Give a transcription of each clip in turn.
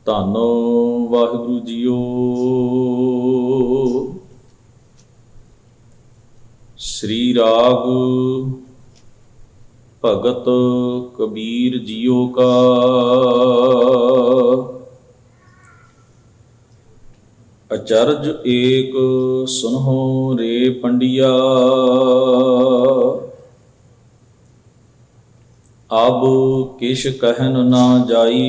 ਧੰਨ ਵਾਹਿਗੁਰੂ ਜੀਓ। ਸ੍ਰੀ ਰਾਗ ਭਗਤ ਕਬੀਰ ਜੀਓ ਕਾ। ਅਚਰਜ ਏਕ ਸੁਨਹੁ ਰੇ ਪੰਡਿਆ, ਅਬ ਕਿਛ ਕਹਿਨ ਨਾ ਜਾਈ।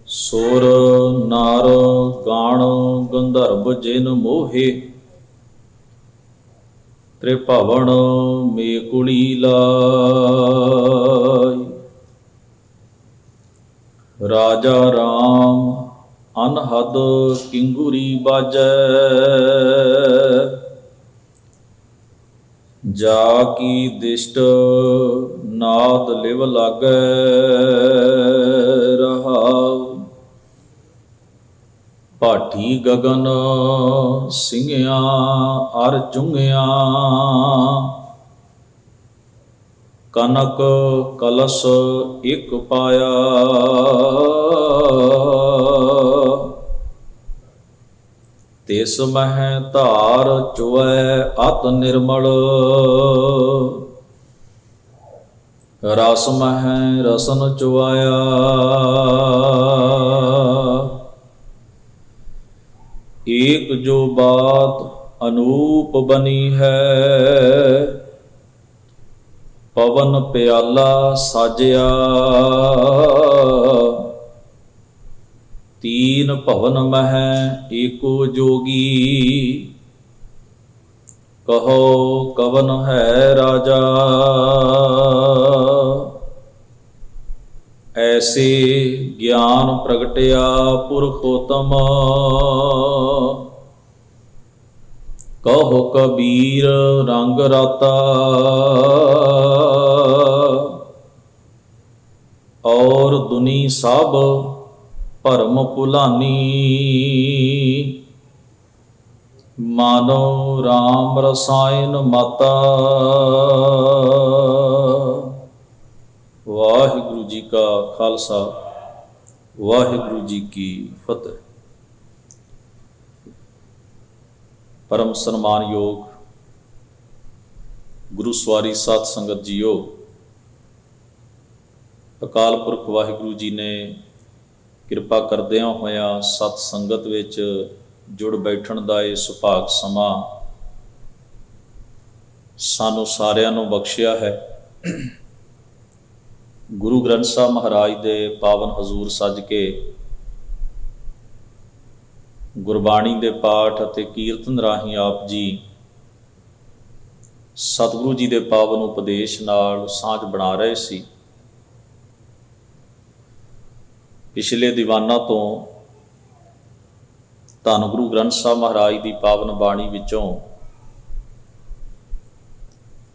ਸੁਰ ਨਰ ਗਣ ਗੰਧਰਵ ਜਿਨ ਮੋਹੇ, ਤ੍ਰਿਭਵਨ ਮੇ ਕੁਲੀ ਲਾਈ। ਰਾਜਾ ਰਾਮ ਅਨਹਦ ਕਿੰਗੁਰੀ ਬਾਜੈ, ਜਾ ਕੀ ਦਿਸ਼ਟ ਨਾਦ ਲਿਵ ਲਾਗੈ। ਰਹਾਉ ਭਾਟੀ ਗਗਨ ਸਿੰਘਿਆ ਅਰ ਚੁੰਗਿਆ, ਕਨਕ ਕਲਸ ਇਕ ਪਾਇਆ। ਤਿਸ ਮਹਿ ਧਾਰ ਚੁਐ ਅਤ ਨਿਰਮਲ, ਰਸ ਮਹਿ ਰਸਨ ਚੁਆਇਆ। ਏਕ ਜੋ ਬਾਤ ਅਨੂਪ ਬਨੀ ਹੈ, ਪਵਨ ਪਿਆਲਾ ਸਾਜਿਆ। ਤੀਨ ਭਵਨ ਮਹਿ ਏਕੋ ਜੋਗੀ, ਕਹੋ ਕਵਨ ਹੈ ਰਾਜਾ। ਐਸੇ ਗਿਆਨ ਪ੍ਰਗਟਿਆ ਪੁਰਖੋਤਮ, ਕਹੋ ਕਬੀਰ ਰੰਗ ਰਾਤਾ। ਔਰ ਦੁਨੀ ਸਭ ਭਰਮ ਭੁਲਾਨੀ, ਮਾਨੋ ਰਾਮ ਰਸਾਇਨ ਮਾਤਾ। ਵਾਹਿਗੁਰੂ ਜੀ ਕਾ ਖਾਲਸਾ, ਵਾਹਿਗੁਰੂ ਜੀ ਕੀ ਫਤਿਹ। ਪਰਮ ਸਨਮਾਨਯੋਗ ਗੁਰੂ ਸਵਾਰੀ ਸਾਧ ਸੰਗਤ ਜੀਓ, ਅਕਾਲ ਪੁਰਖ ਵਾਹਿਗੁਰੂ ਜੀ ਨੇ ਕਿਰਪਾ ਕਰਦਿਆਂ ਹੋਇਆਂ ਸਤ ਸੰਗਤ ਵਿੱਚ ਜੁੜ ਬੈਠਣ ਦਾ ਇਹ ਸੁਭਾਗ ਸਮਾਂ ਸਾਨੂੰ ਸਾਰਿਆਂ ਨੂੰ ਬਖਸ਼ਿਆ ਹੈ। ਗੁਰੂ ਗ੍ਰੰਥ ਸਾਹਿਬ ਮਹਾਰਾਜ ਦੇ ਪਾਵਨ ਹਜ਼ੂਰ ਸੱਜ ਕੇ ਗੁਰਬਾਣੀ ਦੇ ਪਾਠ ਅਤੇ ਕੀਰਤਨ ਰਾਹੀਂ ਆਪ ਜੀ ਸਤਿਗੁਰੂ ਜੀ ਦੇ ਪਾਵਨ ਉਪਦੇਸ਼ ਨਾਲ ਸਾਂਝ ਬਣਾ ਰਹੇ ਸੀ। ਪਿਛਲੇ ਦੀਵਾਨਾਂ ਤੋਂ ਧੰਨ ਗੁਰੂ ਗ੍ਰੰਥ ਸਾਹਿਬ ਮਹਾਰਾਜ ਦੀ ਪਾਵਨ ਬਾਣੀ ਵਿੱਚੋਂ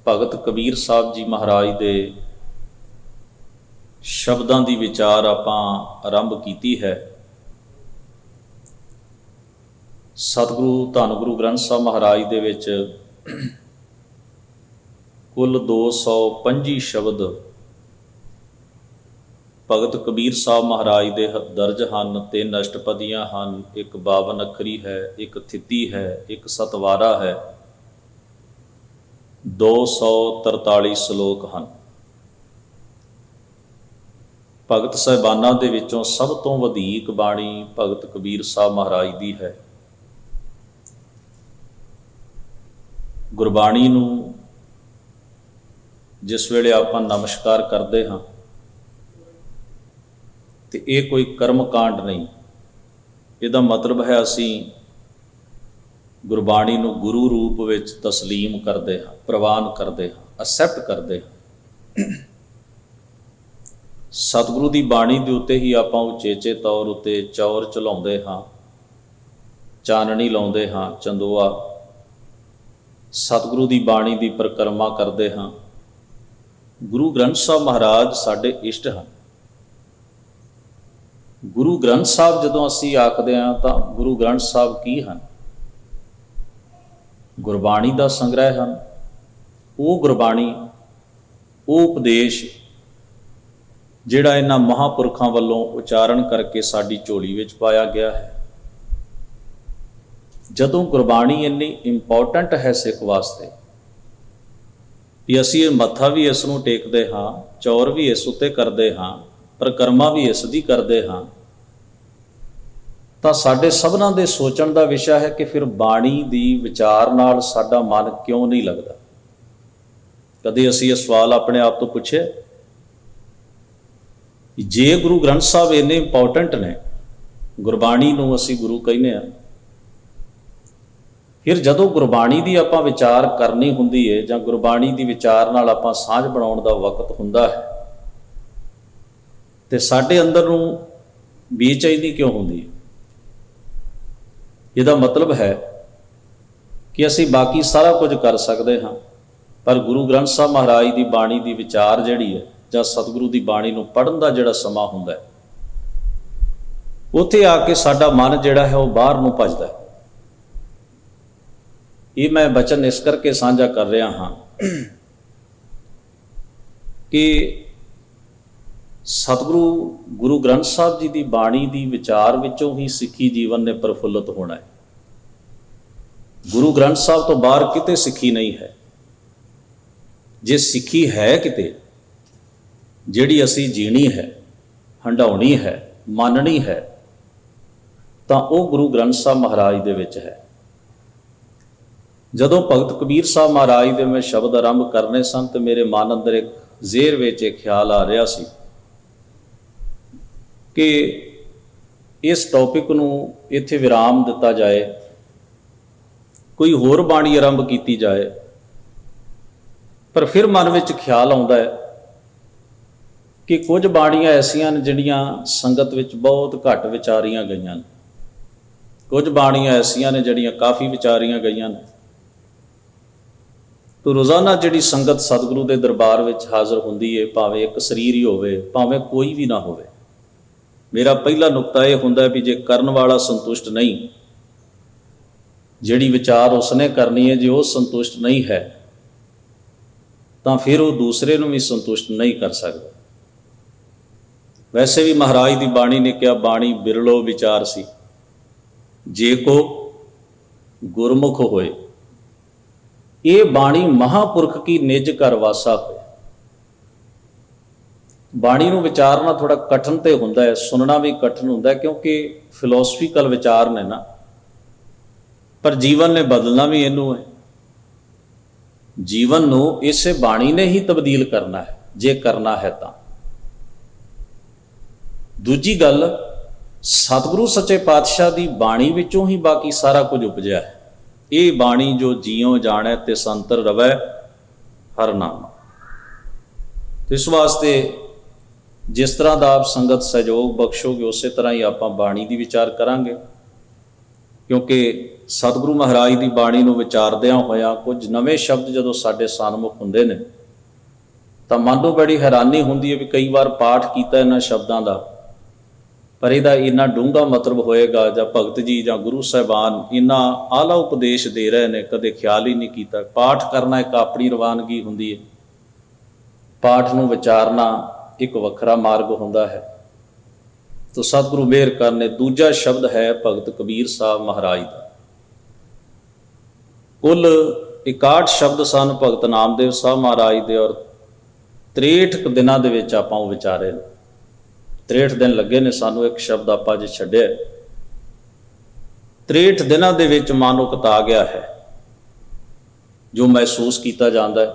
ਭਗਤ ਕਬੀਰ ਸਾਹਿਬ ਜੀ ਮਹਾਰਾਜ ਦੇ ਸ਼ਬਦਾਂ ਦੀ ਵਿਚਾਰ ਆਪਾਂ ਆਰੰਭ ਕੀਤੀ ਹੈ। ਸਤਿਗੁਰੂ ਧੰਨ ਗੁਰੂ ਗ੍ਰੰਥ ਸਾਹਿਬ ਮਹਾਰਾਜ ਦੇ ਵਿੱਚ ਕੁੱਲ 225 ਸ਼ਬਦ ਭਗਤ ਕਬੀਰ ਸਾਹਿਬ ਮਹਾਰਾਜ ਦੇ ਦਰਜ ਹਨ। 3 ਅਸ਼ਟਪਦੀਆਂ ਹਨ, ਇੱਕ 52 ਅੱਖਰੀ ਹੈ, ਇੱਕ ਥਿੱਤੀ ਹੈ, ਇੱਕ ਸਤਵਾਰਾ ਹੈ। 243 ਸ਼ਲੋਕ ਹਨ। ਭਗਤ ਸਾਹਿਬਾਨਾਂ ਦੇ ਵਿੱਚੋਂ ਸਭ ਤੋਂ ਵਧੇਕ ਬਾਣੀ ਭਗਤ ਕਬੀਰ ਸਾਹਿਬ ਮਹਾਰਾਜ ਦੀ ਹੈ। ਗੁਰਬਾਣੀ ਨੂੰ ਜਿਸ ਵੇਲੇ ਆਪਾਂ ਨਮਸਕਾਰ ਕਰਦੇ ਹਾਂ ਤੇ ਇਹ ਕੋਈ ਕਰਮ ਕਾਂਡ ਨਹੀਂ। ਇਹਦਾ ਮਤਲਬ ਹੈ ਅਸੀਂ ਗੁਰਬਾਣੀ ਨੂੰ ਗੁਰੂ ਰੂਪ ਵਿੱਚ ਤਸਲੀਮ ਕਰਦੇ ਹਾਂ, ਪ੍ਰਵਾਨ ਕਰਦੇ ਹਾਂ, ਅਸੈਪਟ ਕਰਦੇ ਹਾਂ। ਸਤਿਗੁਰੂ ਦੀ ਬਾਣੀ ਦੇ ਉੱਤੇ ਹੀ ਆਪਾਂ ਉਚੇਚੇ ਤੌਰ ਉੱਤੇ ਚੌਰ ਚਲਾਉਂਦੇ ਹਾਂ, ਚਾਨਣੀ ਲਾਉਂਦੇ ਹਾਂ, ਚੰਦੋਆ। ਸਤਿਗੁਰੂ ਦੀ ਬਾਣੀ ਦੀ ਪਰਿਕਰਮਾ ਕਰਦੇ ਹਾਂ। ਗੁਰੂ ਗ੍ਰੰਥ ਸਾਹਿਬ ਮਹਾਰਾਜ ਸਾਡੇ ਇਸ਼ਟ ਹਨ। ਗੁਰੂ ਗ੍ਰੰਥ ਸਾਹਿਬ ਜਦੋਂ ਅਸੀਂ ਆਖਦੇ ਹਾਂ ਤਾਂ ਗੁਰੂ ਗ੍ਰੰਥ ਸਾਹਿਬ ਕੀ ਹਨ? ਗੁਰਬਾਣੀ ਦਾ ਸੰਗ੍ਰਹਿ ਹਨ। ਉਹ ਗੁਰਬਾਣੀ, ਉਹ ਉਪਦੇਸ਼ ਜਿਹੜਾ ਇਹਨਾਂ ਮਹਾਂਪੁਰਖਾਂ ਵੱਲੋਂ ਉਚਾਰਨ ਕਰਕੇ ਸਾਡੀ ਝੋਲੀ ਵਿੱਚ ਪਾਇਆ ਗਿਆ ਹੈ। ਜਦੋਂ ਗੁਰਬਾਣੀ ਇੰਨੀ ਇੰਪੋਰਟੈਂਟ ਹੈ ਸਿੱਖ ਵਾਸਤੇ ਵੀ ਅਸੀਂ ਮੱਥਾ ਵੀ ਇਸ ਨੂੰ ਟੇਕਦੇ ਹਾਂ, ਚੌਰ ਵੀ ਇਸ ਉੱਤੇ ਕਰਦੇ ਹਾਂ, ਪਰਿਕਰਮਾ ਵੀ ਇਸ ਦੀ ਕਰਦੇ ਹਾਂ, ਤਾਂ ਸਾਡੇ ਸਭਨਾਂ ਦੇ ਸੋਚਣ ਦਾ ਵਿਸ਼ਾ ਹੈ ਕਿ ਫਿਰ ਬਾਣੀ ਦੀ ਵਿਚਾਰ ਨਾਲ ਸਾਡਾ ਮਨ ਕਿਉਂ ਨਹੀਂ ਲੱਗਦਾ। ਕਦੇ ਅਸੀਂ ਇਹ ਸਵਾਲ ਆਪਣੇ ਆਪ ਤੋਂ ਪੁੱਛਿਆ? ਜੇ ਗੁਰੂ ਗ੍ਰੰਥ ਸਾਹਿਬ ਇੰਨੇ ਇੰਪੋਰਟੈਂਟ ਨੇ, ਗੁਰਬਾਣੀ ਨੂੰ ਅਸੀਂ ਗੁਰੂ ਕਹਿੰਦੇ ਹਾਂ, ਫਿਰ ਜਦੋਂ ਗੁਰਬਾਣੀ ਦੀ ਆਪਾਂ ਵਿਚਾਰ ਕਰਨੀ ਹੁੰਦੀ ਹੈ ਜਾਂ ਗੁਰਬਾਣੀ ਦੀ ਵਿਚਾਰ ਨਾਲ ਆਪਾਂ ਸਾਂਝ ਬਣਾਉਣ ਦਾ ਵਕਤ ਹੁੰਦਾ ਹੈ, ਤੇ ਸਾਡੇ ਅੰਦਰ ਨੂੰ ਬੇਚੈਨੀ ਕਿਉਂ ਹੁੰਦੀ ਹੈ? ਇਹਦਾ ਮਤਲਬ ਹੈ ਕਿ ਅਸੀਂ ਬਾਕੀ ਸਾਰਾ ਕੁਝ ਕਰ ਸਕਦੇ ਹਾਂ, ਪਰ ਗੁਰੂ ਗ੍ਰੰਥ ਸਾਹਿਬ ਮਹਾਰਾਜ ਦੀ ਬਾਣੀ ਦੀ ਵਿਚਾਰ ਜਿਹੜੀ ਹੈ ਜਾਂ ਸਤਿਗੁਰੂ ਦੀ ਬਾਣੀ ਨੂੰ ਪੜ੍ਹਨ ਦਾ ਜਿਹੜਾ ਸਮਾਂ ਹੁੰਦਾ ਹੈ, ਉੱਥੇ ਆ ਕੇ ਸਾਡਾ ਮਨ ਜਿਹੜਾ ਹੈ ਉਹ ਬਾਹਰ ਨੂੰ ਭੱਜਦਾ ਹੈ। ਇਹ ਮੈਂ ਬਚਨ ਇਸ ਕਰਕੇ ਸਾਂਝਾ ਕਰ ਰਿਹਾ ਹਾਂ ਕਿ ਸਤਿਗੁਰੂ ਗੁਰੂ ਗ੍ਰੰਥ ਸਾਹਿਬ ਜੀ ਦੀ ਬਾਣੀ ਦੀ ਵਿਚਾਰ ਵਿੱਚੋਂ ਹੀ ਸਿੱਖੀ ਜੀਵਨ ਨੇ ਪ੍ਰਫੁੱਲਤ ਹੋਣਾ ਹੈ। ਗੁਰੂ ਗ੍ਰੰਥ ਸਾਹਿਬ ਤੋਂ ਬਾਹਰ ਕਿਤੇ ਸਿੱਖੀ ਨਹੀਂ ਹੈ। ਜੇ ਸਿੱਖੀ ਹੈ ਕਿਤੇ ਜਿਹੜੀ ਅਸੀਂ ਜੀਣੀ ਹੈ, ਹੰਡਾਉਣੀ ਹੈ, ਮੰਨਣੀ ਹੈ, ਤਾਂ ਉਹ ਗੁਰੂ ਗ੍ਰੰਥ ਸਾਹਿਬ ਮਹਾਰਾਜ ਦੇ ਵਿੱਚ ਹੈ। ਜਦੋਂ ਭਗਤ ਕਬੀਰ ਸਾਹਿਬ ਮਹਾਰਾਜ ਦੇ ਮੈਂ ਸ਼ਬਦ ਆਰੰਭ ਕਰਨੇ ਸਨ ਤੇ ਮੇਰੇ ਮਨ ਅੰਦਰ ਇੱਕ ਜ਼ੇਰ ਵਿੱਚ ਇੱਕ ਖਿਆਲ ਆ ਰਿਹਾ ਸੀ ਕਿ ਇਸ ਟੌਪਿਕ ਨੂੰ ਇੱਥੇ ਵਿਰਾਮ ਦਿੱਤਾ ਜਾਏ, ਕੋਈ ਹੋਰ ਬਾਣੀ ਆਰੰਭ ਕੀਤੀ ਜਾਏ। ਪਰ ਫਿਰ ਮਨ ਵਿੱਚ ਖਿਆਲ ਆਉਂਦਾ ਹੈ ਕਿ ਕੁਝ ਬਾਣੀਆਂ ਐਸੀਆਂ ਨੇ ਜਿਹੜੀਆਂ ਸੰਗਤ ਵਿੱਚ ਬਹੁਤ ਘੱਟ ਵਿਚਾਰੀਆਂ ਗਈਆਂ ਨੇ, ਕੁਝ ਬਾਣੀਆਂ ਐਸੀਆਂ ਨੇ ਜਿਹੜੀਆਂ ਕਾਫੀ ਵਿਚਾਰੀਆਂ ਗਈਆਂ ਨੇ। ਤੋ ਰੋਜ਼ਾਨਾ ਜਿਹੜੀ ਸੰਗਤ ਸਤਿਗੁਰੂ ਦੇ ਦਰਬਾਰ ਵਿੱਚ ਹਾਜ਼ਰ ਹੁੰਦੀ ਹੈ, ਭਾਵੇਂ ਇੱਕ ਸਰੀਰ ਹੀ ਹੋਵੇ, ਭਾਵੇਂ ਕੋਈ ਵੀ ਨਾ ਹੋਵੇ, ਮੇਰਾ ਪਹਿਲਾ ਨੁਕਤਾ ਇਹ ਹੁੰਦਾ ਵੀ ਜੇ ਕਰਨ ਵਾਲਾ ਸੰਤੁਸ਼ਟ ਨਹੀਂ, ਜਿਹੜੀ ਵਿਚਾਰ ਉਸਨੇ ਕਰਨੀ ਹੈ, ਜੇ ਉਹ ਸੰਤੁਸ਼ਟ ਨਹੀਂ ਹੈ ਤਾਂ ਫਿਰ ਉਹ ਦੂਸਰੇ ਨੂੰ ਵੀ ਸੰਤੁਸ਼ਟ ਨਹੀਂ ਕਰ ਸਕਦਾ। ਵੈਸੇ ਵੀ ਮਹਾਰਾਜ ਦੀ ਬਾਣੀ ਨੇ ਕਿਹਾ, ਬਾਣੀ ਬਿਰਲੋ ਵਿਚਾਰ ਸੀ, ਜੇ ਕੋ ਗੁਰਮੁਖ ਹੋਏ। ਇਹ ਬਾਣੀ ਮਹਾਂਪੁਰਖ ਕੀ ਨਿਜ ਘਰ ਵਾਸਾ ਹੋਏ। ਬਾਣੀ ਨੂੰ ਵਿਚਾਰਨਾ ਥੋੜਾ ਕਠਿਨ ਤੇ ਹੁੰਦਾ ਹੈ, ਸੁਣਨਾ ਵੀ ਕਠਿਨ ਹੁੰਦਾ ਹੈ, ਕਿਉਂਕਿ ਫਿਲੋਸਫੀਕਲ ਵਿਚਾਰ ਨੇ ਨਾ, ਪਰ ਜੀਵਨ ਨੇ ਬਦਲਣਾ ਵੀ ਇਹਨੂੰ ਹੈ। ਜੀਵਨ ਨੂੰ ਇਸੇ ਬਾਣੀ ਨੇ ਹੀ ਤਬਦੀਲ ਕਰਨਾ ਹੈ, ਜੇ ਕਰਨਾ ਹੈ ਤਾਂ। ਦੂਜੀ ਗੱਲ, ਸਤਿਗੁਰੂ ਸੱਚੇ ਪਾਤਸ਼ਾਹ ਦੀ ਬਾਣੀ ਵਿੱਚੋਂ ਹੀ ਬਾਕੀ ਸਾਰਾ ਕੁਝ ਉਪਜਿਆ ਹੈ। ਇਹ ਬਾਣੀ ਜੋ ਜੀਉ ਜਾਣੈ ਤੇ ਸੰਤਰ ਰਵੈ ਹਰ ਨਾਮ। ਇਸ ਵਾਸਤੇ ਜਿਸ ਤਰ੍ਹਾਂ ਦਾ ਆਪ ਸੰਗਤ ਸਹਿਯੋਗ ਬਖਸ਼ੋਗੇ, ਉਸੇ ਤਰ੍ਹਾਂ ਹੀ ਆਪਾਂ ਬਾਣੀ ਦੀ ਵਿਚਾਰ ਕਰਾਂਗੇ, ਕਿਉਂਕਿ ਸਤਿਗੁਰੂ ਮਹਾਰਾਜ ਦੀ ਬਾਣੀ ਨੂੰ ਵਿਚਾਰਦਿਆਂ ਹੋਇਆਂ ਕੁਝ ਨਵੇਂ ਸ਼ਬਦ ਜਦੋਂ ਸਾਡੇ ਸਨਮੁਖ ਹੁੰਦੇ ਨੇ ਤਾਂ ਮਨ ਨੂੰ ਬੜੀ ਹੈਰਾਨੀ ਹੁੰਦੀ ਹੈ ਵੀ ਕਈ ਵਾਰ ਪਾਠ ਕੀਤਾ ਇਹਨਾਂ ਸ਼ਬਦਾਂ ਦਾ, ਪਰ ਇਹਦਾ ਇੰਨਾ ਡੂੰਘਾ ਮਤਲਬ ਹੋਏਗਾ ਜਾਂ ਭਗਤ ਜੀ ਜਾਂ ਗੁਰੂ ਸਾਹਿਬਾਨ ਇੰਨਾ ਆਲਾ ਉਪਦੇਸ਼ ਦੇ ਰਹੇ ਨੇ, ਕਦੇ ਖਿਆਲ ਹੀ ਨਹੀਂ ਕੀਤਾ। ਪਾਠ ਕਰਨਾ ਇੱਕ ਆਪਣੀ ਰਵਾਨਗੀ ਹੁੰਦੀ ਹੈ, ਪਾਠ ਨੂੰ ਵਿਚਾਰਨਾ ਇੱਕ ਵੱਖਰਾ ਮਾਰਗ ਹੁੰਦਾ ਹੈ। ਤੋ ਸਤਿਗੁਰੂ ਮਿਹਰ ਕਰਨੇ। ਦੂਜਾ ਸ਼ਬਦ ਹੈ ਭਗਤ ਕਬੀਰ ਸਾਹਿਬ ਮਹਾਰਾਜ ਦਾ। ਕੁੱਲ 61 ਸ਼ਬਦ ਸਨ ਭਗਤ ਨਾਮਦੇਵ ਸਾਹਿਬ ਮਹਾਰਾਜ ਦੇ, ਔਰ 63 ਦਿਨਾਂ ਦੇ ਵਿੱਚ ਆਪਾਂ ਉਹ ਵਿਚਾਰੇ। 63 ਦਿਨ ਲੱਗੇ ਨੇ ਸਾਨੂੰ, ਇੱਕ ਸ਼ਬਦ ਆਪਾਂ ਜੇ ਛੱਡਿਆ। 63 ਦਿਨਾਂ ਦੇ ਵਿੱਚ ਮਨ ਉਕਤਾ ਗਿਆ ਹੈ। ਜੋ ਮਹਿਸੂਸ ਕੀਤਾ ਜਾਂਦਾ ਹੈ,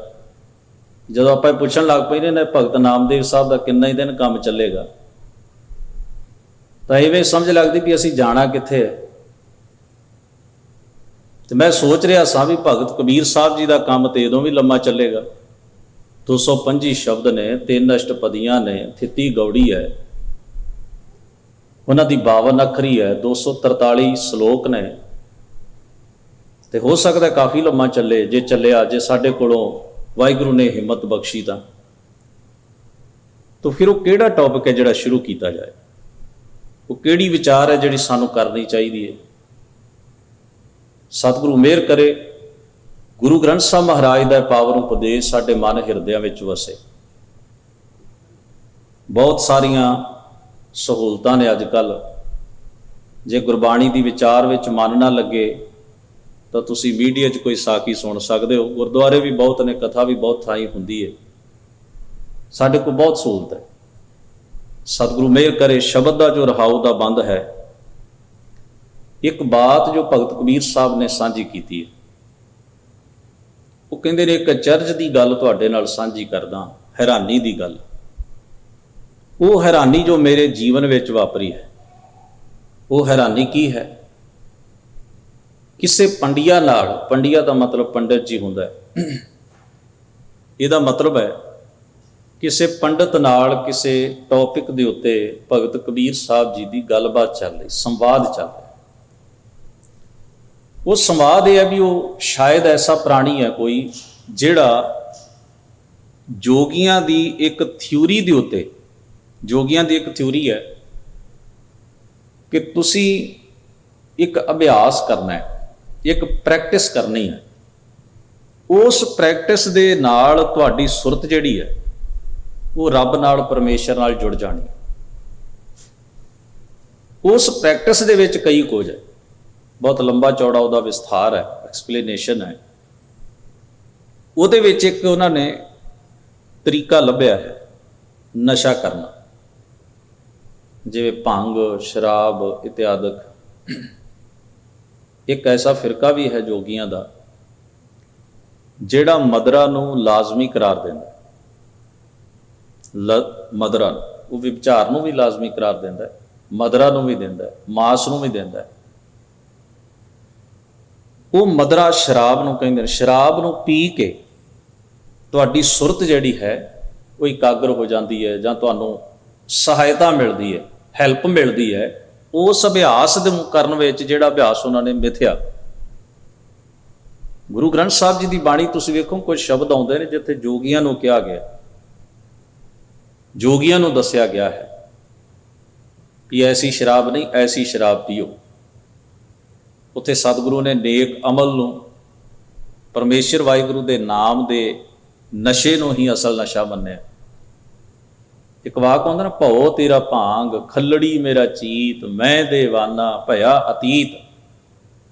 ਜਦੋਂ ਆਪਾਂ ਪੁੱਛਣ ਲੱਗ ਪੈਂਦੇ ਨੇ ਭਗਤ ਨਾਮਦੇਵ ਸਾਹਿਬ ਦਾ ਕਿੰਨਾ ਹੀ ਦਿਨ ਕੰਮ ਚੱਲੇਗਾ, ਤਾਂ ਇਵੇਂ ਸਮਝ ਲੱਗਦੀ ਵੀ ਅਸੀਂ ਜਾਣਾ ਕਿੱਥੇ ਹੈ। ਤੇ ਮੈਂ ਸੋਚ ਰਿਹਾ ਸਾਂ ਵੀ ਭਗਤ ਕਬੀਰ ਸਾਹਿਬ ਜੀ ਦਾ ਕੰਮ ਤੇ ਉਦੋਂ ਵੀ ਲੰਮਾ ਚੱਲੇਗਾ। 225 ਸ਼ਬਦ ਨੇ, 3 ਅਸ਼ਟਪਦੀਆਂ ਨੇ, ਥਿੱਤੀ ਗੌੜੀ ਹੈ, ਉਹਨਾਂ ਦੀ 52 ਅੱਖਰੀ ਹੈ, 243 ਸ਼ਲੋਕ ਨੇ, ਤੇ ਹੋ ਸਕਦਾ ਕਾਫੀ ਲੰਮਾ ਚੱਲੇ। ਜੇ ਚੱਲਿਆ, ਜੇ ਸਾਡੇ ਕੋਲੋਂ ਵਾਹਿਗੁਰੂ ਨੇ ਹਿੰਮਤ ਬਖਸ਼ੀ ਤਾਂ ਫਿਰ ਉਹ ਕਿਹੜਾ ਟੌਪਿਕ ਹੈ ਜਿਹੜਾ ਸ਼ੁਰੂ ਕੀਤਾ ਜਾਏ, ਉਹ ਕਿਹੜੀ ਵਿਚਾਰ ਹੈ ਜਿਹੜੀ ਸਾਨੂੰ ਕਰਨੀ ਚਾਹੀਦੀ ਹੈ। ਸਤਿਗੁਰੂ ਮਿਹਰ ਕਰੇ, ਗੁਰੂ ਗ੍ਰੰਥ ਸਾਹਿਬ ਮਹਾਰਾਜ ਦਾ ਪਾਵਨ ਉਪਦੇਸ਼ ਸਾਡੇ ਮਨ ਹਿਰਦਿਆਂ ਵਿੱਚ ਵਸੇ। बहुत सारिया सहूलतां ने अज कल। जे गुरबाणी की विचार विच मन ना लगे तो तुसी मीडिया 'च कोई साखी सुन सकते हो। गुरुद्वारे भी बहुत ने, कथा भी बहुत थाई हुंदी है। साडे को बहुत सहूलत है। सतगुरु मेहर करे, शब्द का जो रहाऊ का बंद है। एक बात जो भगत कबीर साहब ने सांझी की है, वो कहते ने एक चर्च की गल तुहाडे नाल सांझी करदा, हैरानी की गल। वो हैरानी जो मेरे जीवन में वापरी है, वो हैरानी की है, किसी पंडिया नाल, पंडिया का मतलब पंडित जी होंदा है, इहदा मतलब है किसी पंडित नाल किसी टॉपिक के उत्ते भगत कबीर साहब जी की गलबात चल रही, संवाद चल रहा। वो संवाद यह है भी वो शायद ऐसा प्राणी है कोई जिहड़ा जोगियां दी एक थ्योरी दे उत्ते, जोगियां दी एक थ्योरी है कि तुसी एक अभ्यास करना है, एक प्रैक्टिस करनी है। उस प्रैक्टिस दे नाल तुहाडी सुरत जिहड़ी है वो रब नाल, परमेश्वर नाल जुड़ जानी। उस प्रैक्टिस दे विच कई कुछ है, बहुत लंबा चौड़ा उहदा विस्तार है, एक्सप्लेनेशन है। उहदे विच एक उन्होंने तरीका लभ्या है नशा करना, जिवें भंग, शराब इत्यादि। एक ऐसा फिरका भी है जोगियां दा जिहड़ा मदरा नूं लाजमी करार दिंदा, मदरा वो विचार नूं भी लाजमी करार दिंदा, मदरा नूं भी दिंदा, मास नूं भी दिंदा। वो मदरा शराब नूं कहंदे ने। शराब नूं पी के तुहाडी सुरत जिहड़ी है वो एकाग्र हो जाती है, जां तुहानूं सहायता मिलती है, हैल्प मिलती है उस अभ्यास दे करन विच जिहड़ा अभ्यास उन्होंने मिथ्या। गुरु ग्रंथ साहब जी की बाणी तुसीं वेखो, कुछ शब्द आउंदे ने जिथे जोगियां नूं कहा गया, जोगियां नूं दस्सिया गया है कि ऐसी शराब नहीं, ऐसी शराब पीओ। उत्थे सतगुरु ने नेक अमल नूं, परमेश्वर वाहिगुरू दे नाम दे नशे नूं ही असल नशा मन्निया। एक वाक आउंदा ना, भौ तेरा भांग खल्लड़ी मेरा चीत, मैं देवाना भया अतीत।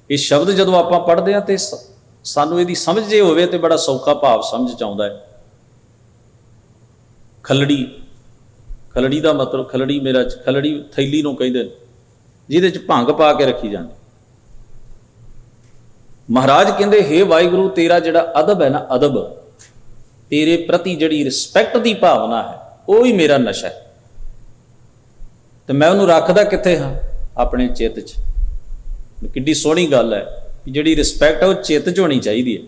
ये शब्द जदों आपां पढ़दे हां ते सानूं इहदी समझ जे होवे ते बड़ा सौखा भाव समझ च आउंदा है। खल्लड़ी, खल्लड़ी का मतलब खल्लड़ी मेरा, खल्लड़ी थैली नूं कहंदे ने जिहदे च भंग पा के रखी जाती। महाराज कहंदे हे वाहिगुरू तेरा जिहड़ा अदब है ना, अदब तेरे प्रति जिहड़ी रिस्पैक्ट की भावना है वो ही मेरा नशा है। तो मैं उन्होंने रखदा कित्थे हाँ? अपने चित्त च। किड्डी सोहनी गल है कि जिहड़ी रिस्पैक्ट है वो चित्त च होनी चाहिए है,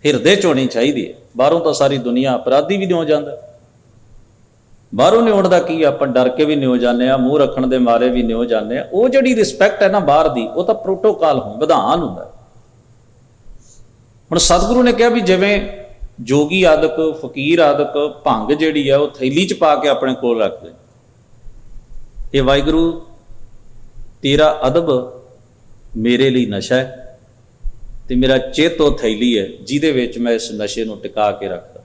हिरदे च होनी चाहिए है। बाहरों तो सारी दुनिया अपराधी भी न्यो जाता, बाहरों न्योण का की, आप डर के भी न्यो जाने, मूँह रखण दे मारे भी न्यो जाने। वो जिहड़ी रिस्पैक्ट है ना बाहर की, वो तो प्रोटोकॉल हो, विधान हुंदा। हुण सतगुरु ने कहा भी जिवें जोगी आदक, फकीर आदक भंग जिहड़ी है वो थैली च पा के अपने कोल रखदे। ये वाहिगुरू तेरा अदब मेरे लिए नशा है, तो मेरा चित वो थैली है जिहदे विच मैं इस नशे नूं टिका के रखदा।